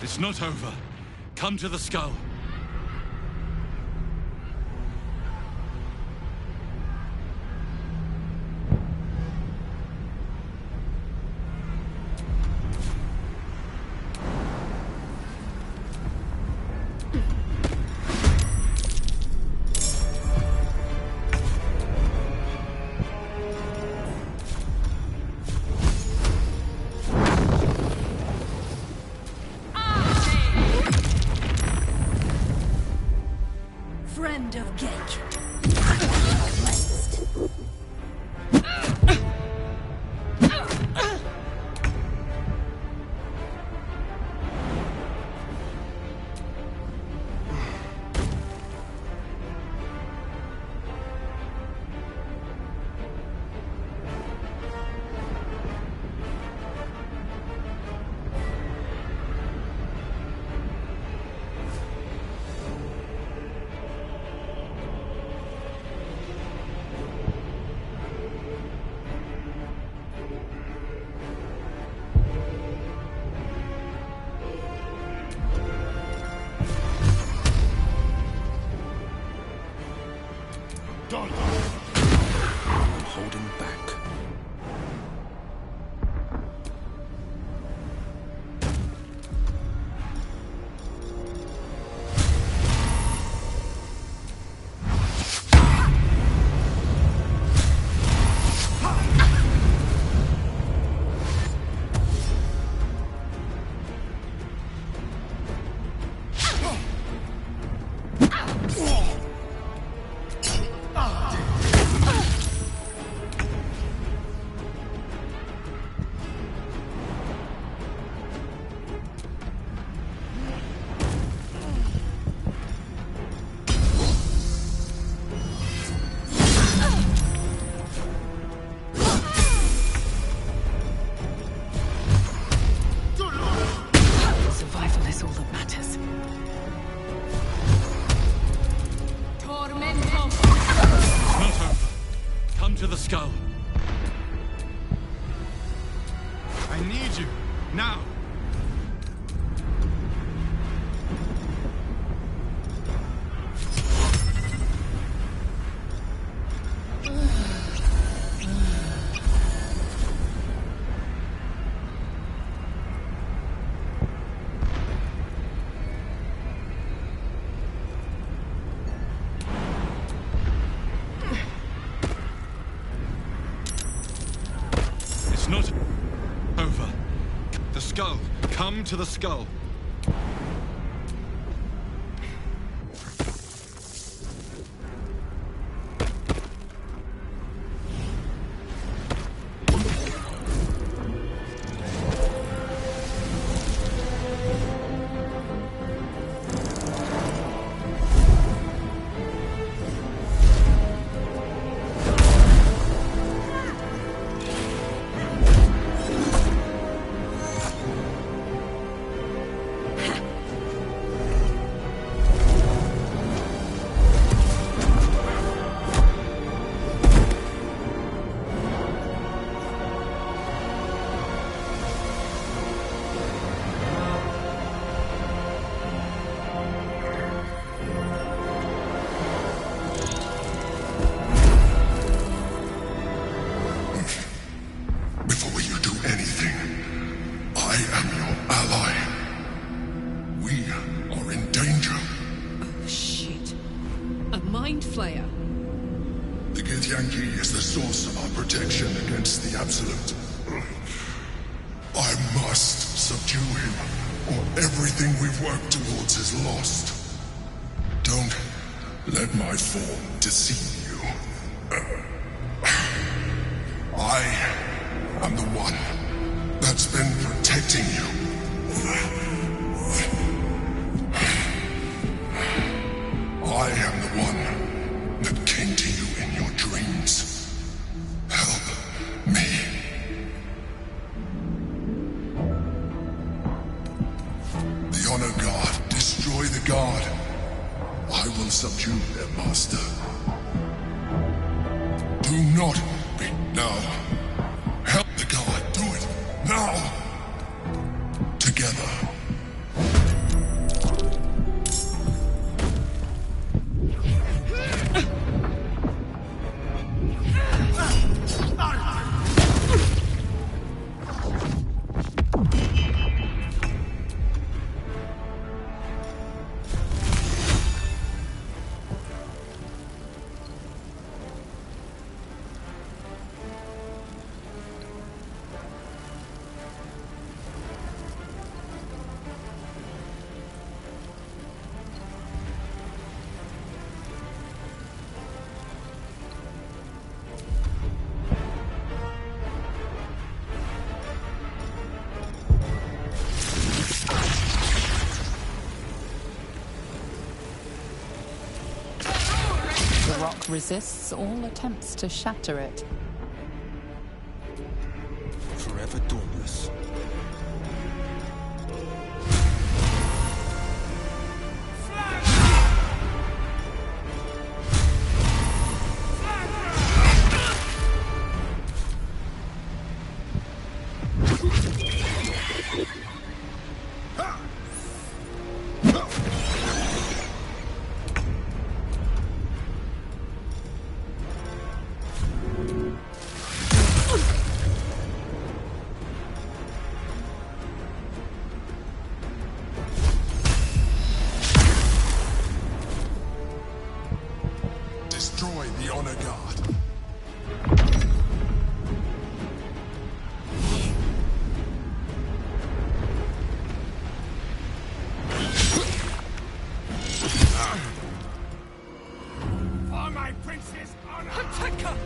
It's not over. Come to the skull. Friend of Gake, cleansed. I'm holding back. Survival is all that matters. It's not over. Come to the skull. I need you. Now. It's not over. The skull. Come to the skull. source of our protection against the Absolute. I must subdue him, or everything we've worked towards is lost. Don't let my form deceive you. I am the one that's been protecting you. I am the one that came to you in your dreams. Help me. The Honor Guard. Destroy the Guard. I will subdue their master. Do not be now. Help the Guard. Do it now. Together. The rock resists all attempts to shatter it. Forever dauntless. Destroy the Honor Guard. For my prince's honor! Attacker!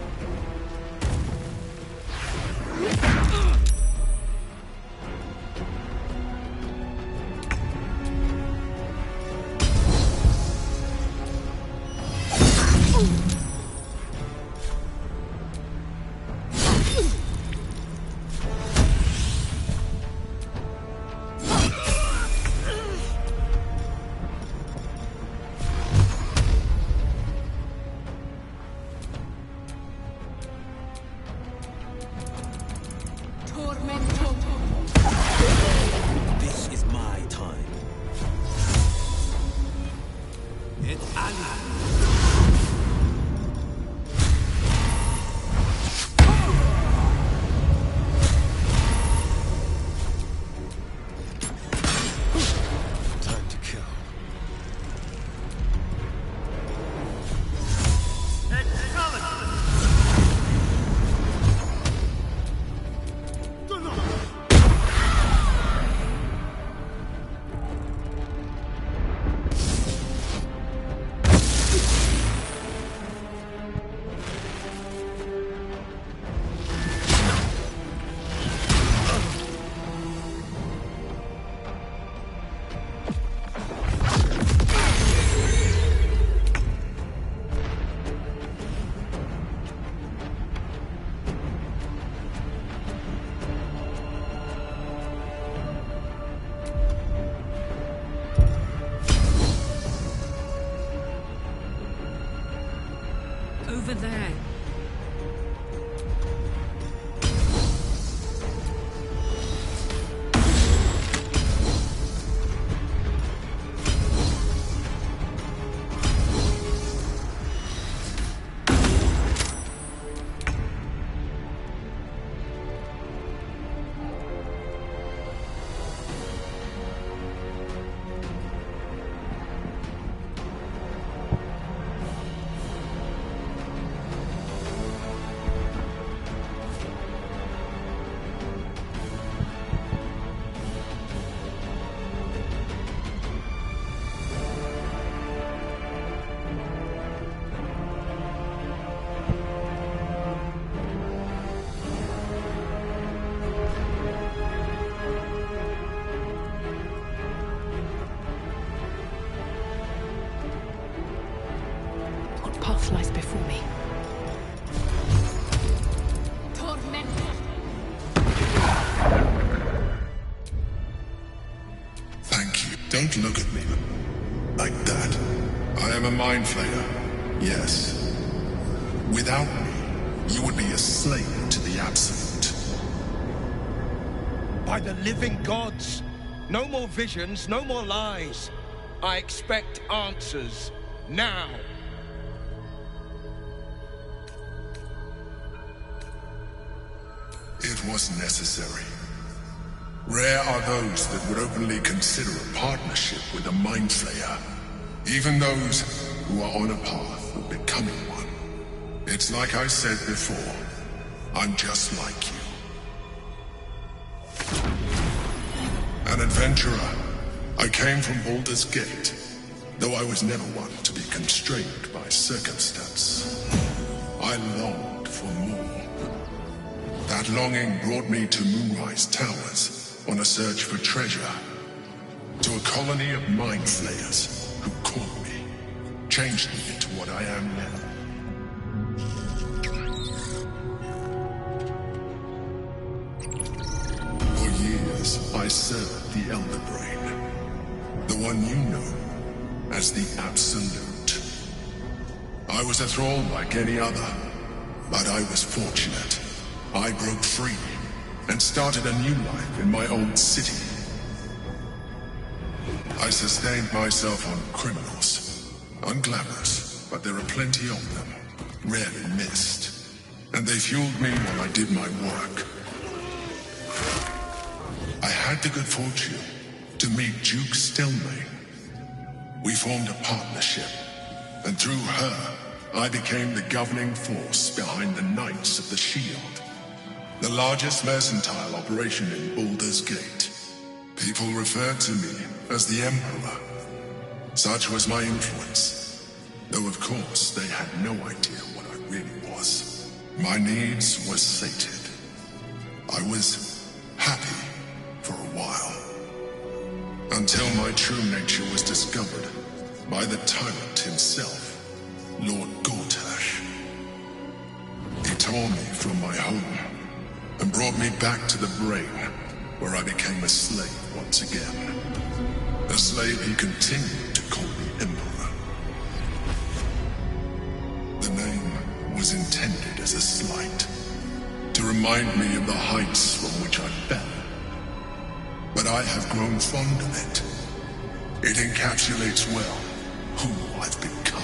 This is my time. It's Ali. Time to kill. Over there. Don't look at me like that. I am a mind flayer, yes. Without me, you would be a slave to the Absolute. By the living gods! No more visions, no more lies. I expect answers. Now! It was necessary. Rare are those that would openly consider a partnership with a Mind Flayer. Even those who are on a path of becoming one. It's like I said before, I'm just like you. An adventurer. I came from Baldur's Gate, though I was never one to be constrained by circumstance. I longed for more. That longing brought me to Moonrise Towers on a search for treasure. To a colony of mind flayers who caught me, changed me into what I am now. For years, I served the Elder Brain, the one you know as the Absolute. I was a thrall like any other, but I was fortunate. I broke free and started a new life in my old city. I sustained myself on criminals. Unglamorous, but there are plenty of them, rarely missed. And they fueled me while I did my work. I had the good fortune to meet Duke Stelmane. We formed a partnership, and through her, I became the governing force behind the Knights of the Shield. The largest mercantile operation in Baldur's Gate. People referred to me as the Emperor. Such was my influence. Though of course they had no idea what I really was. My needs were sated. I was happy for a while. Until my true nature was discovered by the tyrant himself, Lord Gortash. He tore me from my home and brought me back to the Brain, where I became a slave once again. A slave he continued to call me Emperor. The name was intended as a slight, to remind me of the heights from which I fell. But I have grown fond of it. It encapsulates well who I've become.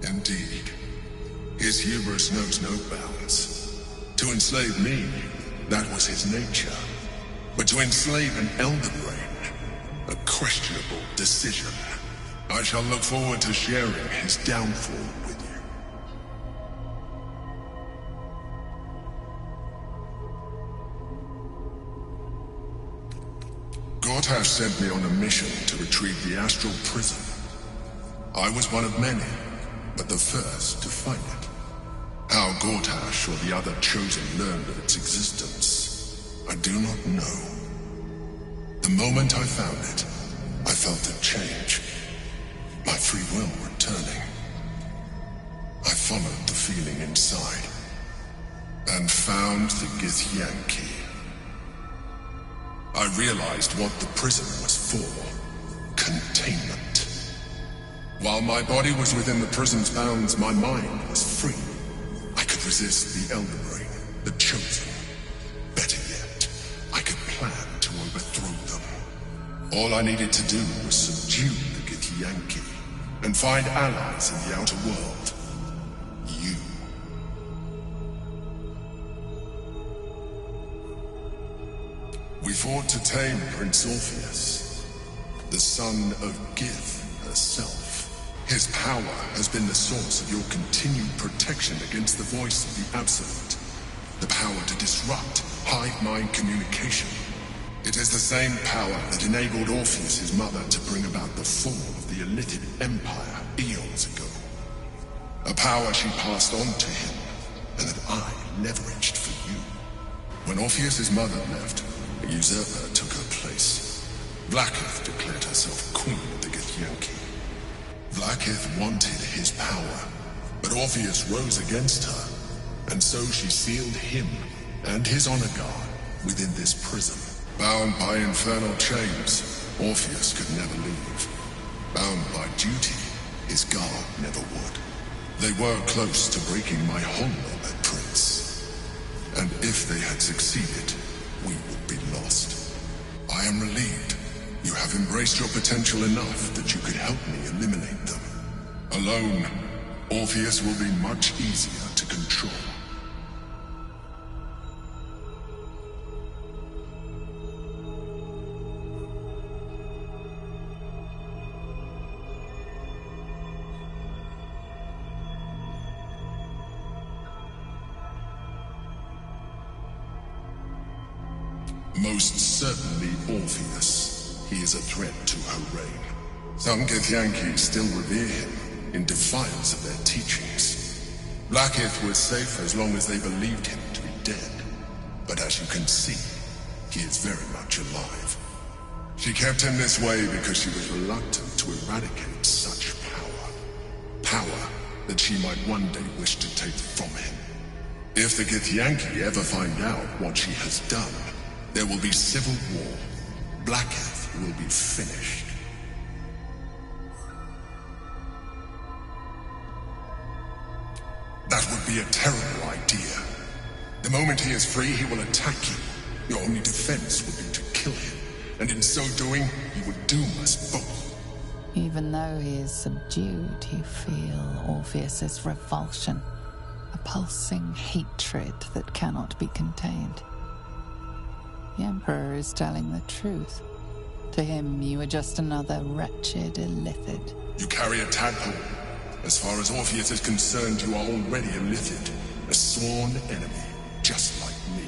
Indeed, his hubris knows no bounds. To enslave me, that was his nature. But to enslave an Elder Brain, a questionable decision. I shall look forward to sharing his downfall with you. Gortash sent me on a mission to retrieve the Astral Prison. I was one of many, but the first to find it. How Gortash or the other Chosen learned of its existence, I do not know. The moment I found it, I felt a change. My free will returning. I followed the feeling inside, and found the Githyanki. I realized what the prison was for. Containment. While my body was within the prison's bounds, my mind was free. I could resist the Elder Brain, the Chosen. Better yet, I could plan to overthrow them. All I needed to do was subdue the Githyanki and find allies in the outer world. You. We fought to tame Prince Orpheus, the son of Gith herself. His power has been the source of your continued protection against the voice of the Absolute. The power to disrupt hive mind communication. It is the same power that enabled Orpheus' mother to bring about the fall of the Illithid Empire eons ago. A power she passed on to him, and that I leveraged for you. When Orpheus' mother left, a usurper Vlaakith declared herself queen of the Githyanki. Vlaakith wanted his power, but Orpheus rose against her, and so she sealed him and his honor guard within this prison. Bound by infernal chains, Orpheus could never leave. Bound by duty, his guard never would. They were close to breaking my hold on that prince. And if they had succeeded, we would be lost. I am relieved. You have embraced your potential enough that you could help me eliminate them. Alone, Orpheus will be much easier to control. Most certainly Orpheus. He is a threat to her reign. Some Githyanki still revere him, in defiance of their teachings. Vlaakith was safe as long as they believed him to be dead. But as you can see, he is very much alive. She kept him this way because she was reluctant to eradicate such power. Power that she might one day wish to take from him. If the Githyanki ever find out what she has done, there will be civil war. Vlaakith will be finished. That would be a terrible idea. The moment he is free, he will attack you. Your only defense would be to kill him. And in so doing, he would doom us both. Even though he is subdued, you feel Orpheus's revulsion. A pulsing hatred that cannot be contained. The Emperor is telling the truth. To him, you are just another wretched illithid. You carry a tadpole. As far as Orpheus is concerned, you are already a illithid. A sworn enemy, just like me.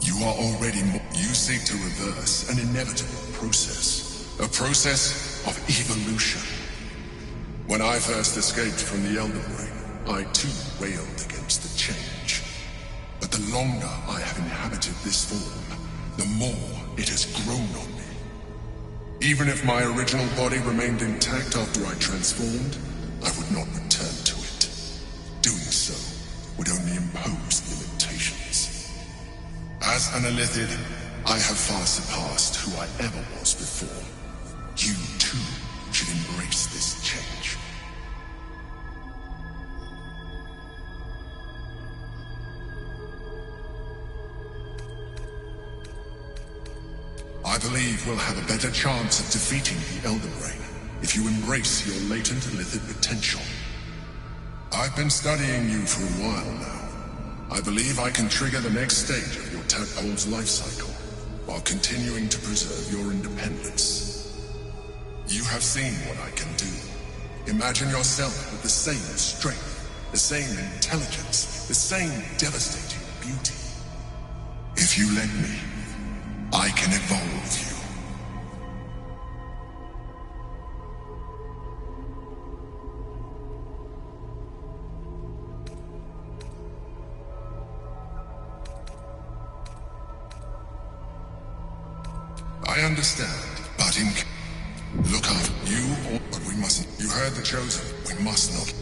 You are already more. You seek to reverse an inevitable process. A process of evolution. When I first escaped from the Elder Brain, I too wailed against the change. But the longer I have inhabited this form, the more it has grown on me. Even if my original body remained intact after I transformed, I would not return to it. Doing so would only impose limitations. As an illithid, I have far surpassed who I ever was before. You too should embrace this change. I believe we'll have a better chance of defeating the Elder Brain if you embrace your latent illithid potential. I've been studying you for a while now. I believe I can trigger the next stage of your tadpole's life cycle, while continuing to preserve your independence. You have seen what I can do. Imagine yourself with the same strength, the same intelligence, the same devastating beauty. If you let me, I can evolve you. I understand, but look after you, but we mustn't. You heard the Chosen. We must not.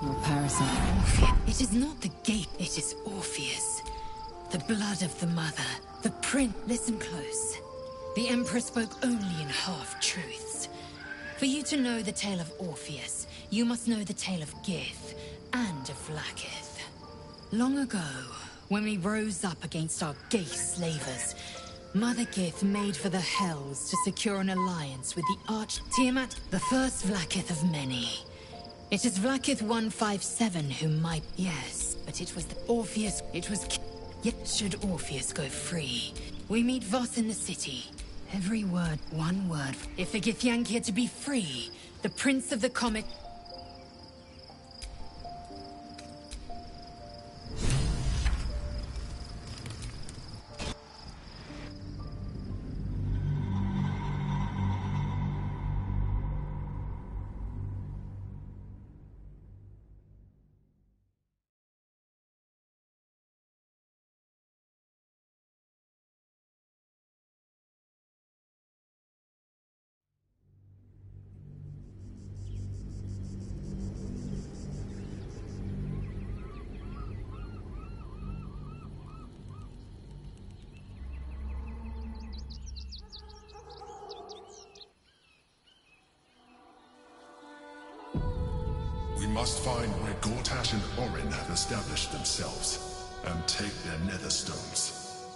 Your parasite. It is not the gate, it is Orpheus. The blood of the mother, the prince. Listen close. The Emperor spoke only in half-truths. For you to know the tale of Orpheus, you must know the tale of Gith and of Vlaakith. Long ago, when we rose up against our gay slavers, Mother Gith made for the Hells to secure an alliance with the Arch Tiamat, the first Vlaakith of many. It is Vlaakith 157 who might... Yes, but it was the Orpheus... It was... Yet should Orpheus go free, we meet Voss in the city. Every word, one word. If the Githyanki are to be free, the Prince of the Comet... We must find where Gortash and Orin have established themselves, and take their nether stones.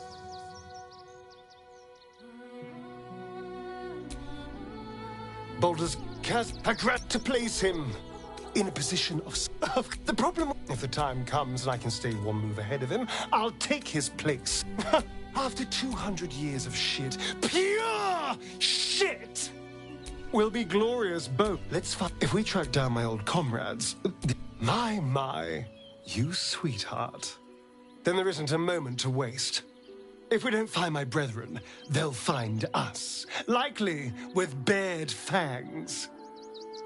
Baldur's has agreed to place him in a position of the problem. If the time comes and I can stay one move ahead of him, I'll take his place. After 200 years of shit, pure shit, will be glorious both. Let's find. If we track down my old comrades, my, you sweetheart, then there isn't a moment to waste. If we don't find my brethren, they'll find us, likely with bared fangs.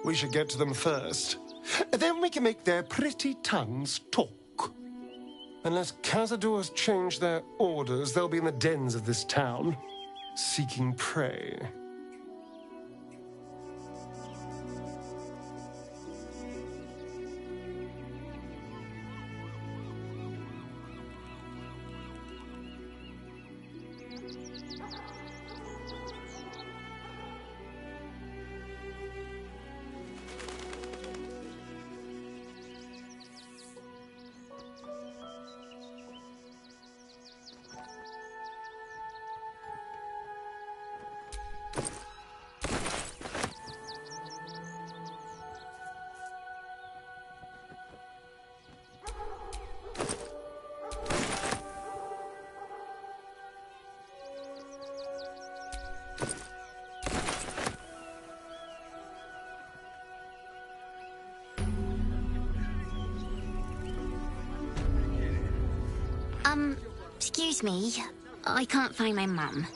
We should get to them first. Then we can make their pretty tongues talk. Unless Cazadors change their orders, they'll be in the dens of this town, seeking prey. Excuse me. I can't find my mum.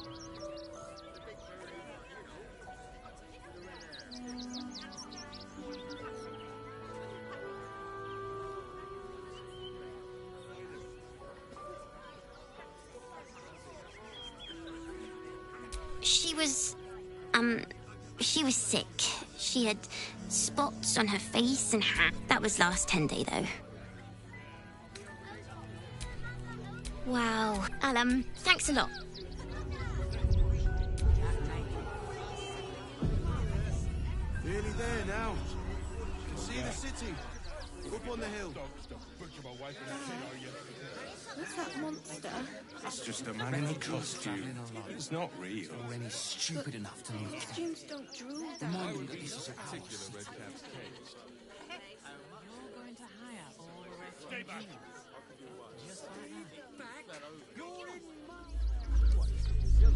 She was sick. She had spots on her face and hat. That was last 10 day, though. Wow. Thanks a lot. Nearly there now. Can see the city. Up on the hill. What's that monster? It's just a man in a costume. It's not real. Or any stupid enough to leave. Costumes don't drool. Remind them that this is a house. Stay back.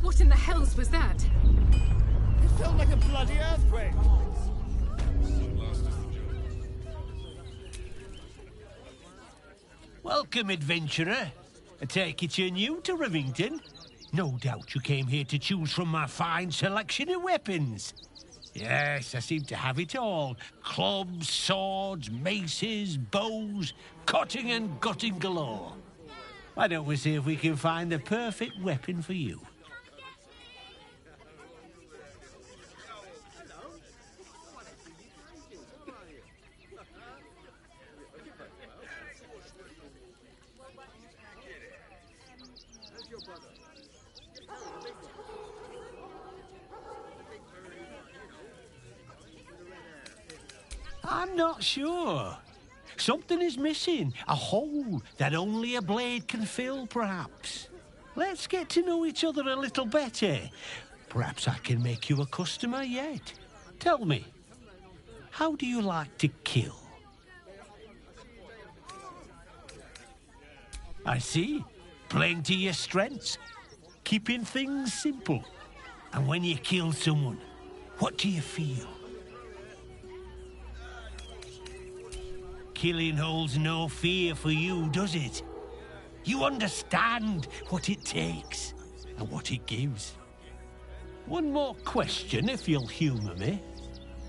What in the hells was that? It felt like a bloody earthquake. Welcome, adventurer. I take it you're new to Rivington. No doubt you came here to choose from my fine selection of weapons. Yes, I seem to have it all. Clubs, swords, maces, bows, cutting and gutting galore. Why don't we see if we can find the perfect weapon for you? I'm not sure. Something is missing. A hole that only a blade can fill, perhaps. Let's get to know each other a little better. Perhaps I can make you a customer yet. Tell me, how do you like to kill? I see. Playing to your strengths. Keeping things simple. And when you kill someone, what do you feel? Killing holds no fear for you, does it? You understand what it takes and what it gives. One more question, if you'll humour me.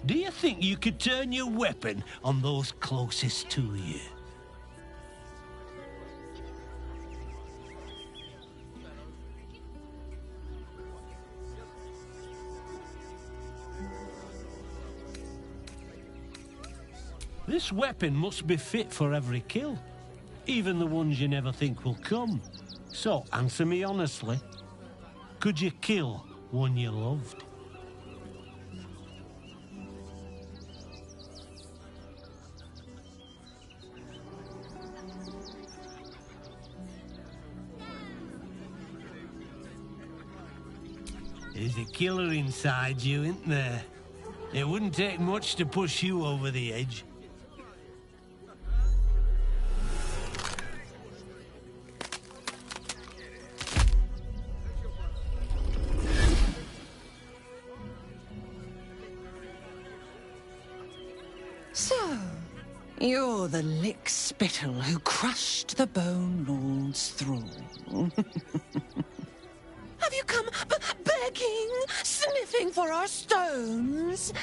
Do you think you could turn your weapon on those closest to you? This weapon must be fit for every kill, even the ones you never think will come. So, answer me honestly. Could you kill one you loved? There's a killer inside you, isn't there? It wouldn't take much to push you over the edge. So, you're the lick-spittle who crushed the Bone Lord's thrall. Have you come begging, sniffing for our stones?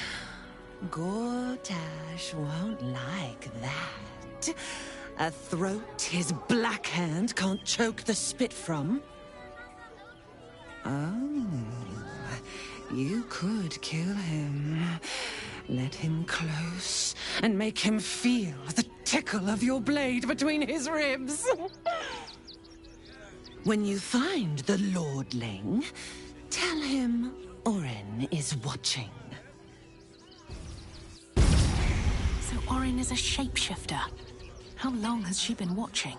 Gortash won't like that. A throat his black hand can't choke the spit from. Oh, you could kill him. Let him close and make him feel the tickle of your blade between his ribs. When you find the Lordling, tell him Orin is watching. So Orin is a shapeshifter. How long has she been watching?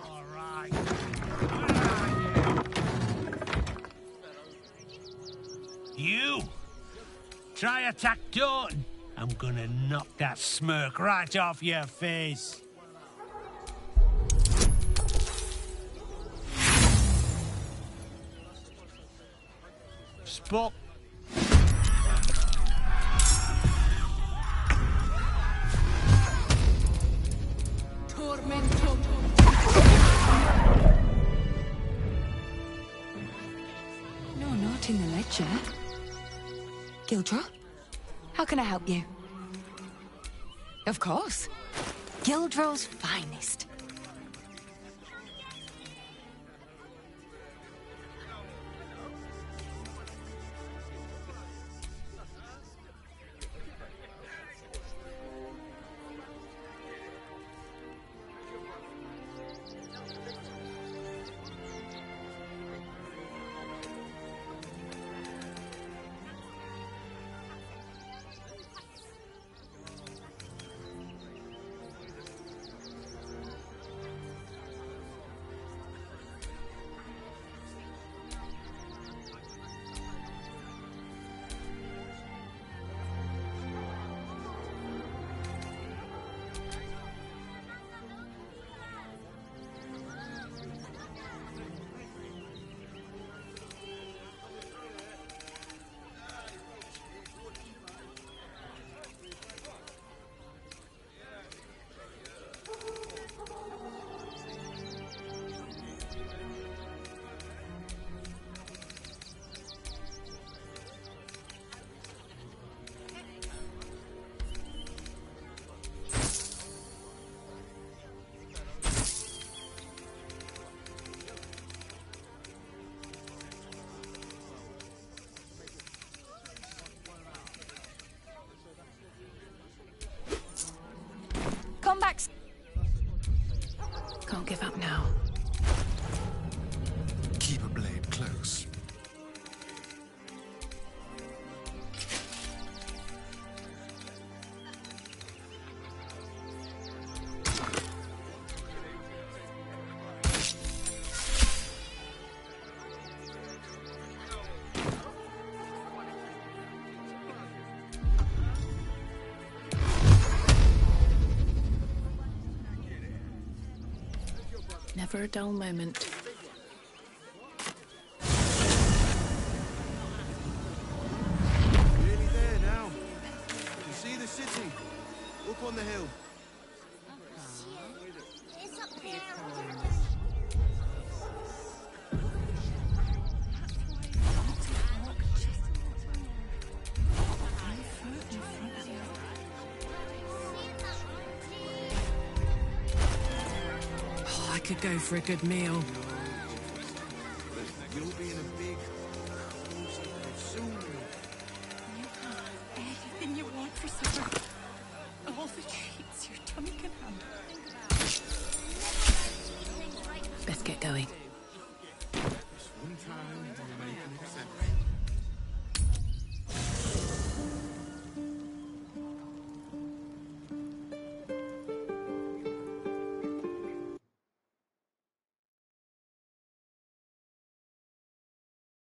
You! Try attack Dawn. I'm gonna knock that smirk right off your face. Spot. not in the ledger. Gildro? How can I help you? Of course. Gildro's finest. Come back. Can't give up now. Keep a blade close. Never a dull moment. Nearly there now. You can see the city. Up on the hill. I could go for a good meal. You'll be in a big soon. Anything you want for supper. All the treats your tummy can handle. Best get going. One time, we'll make an exception.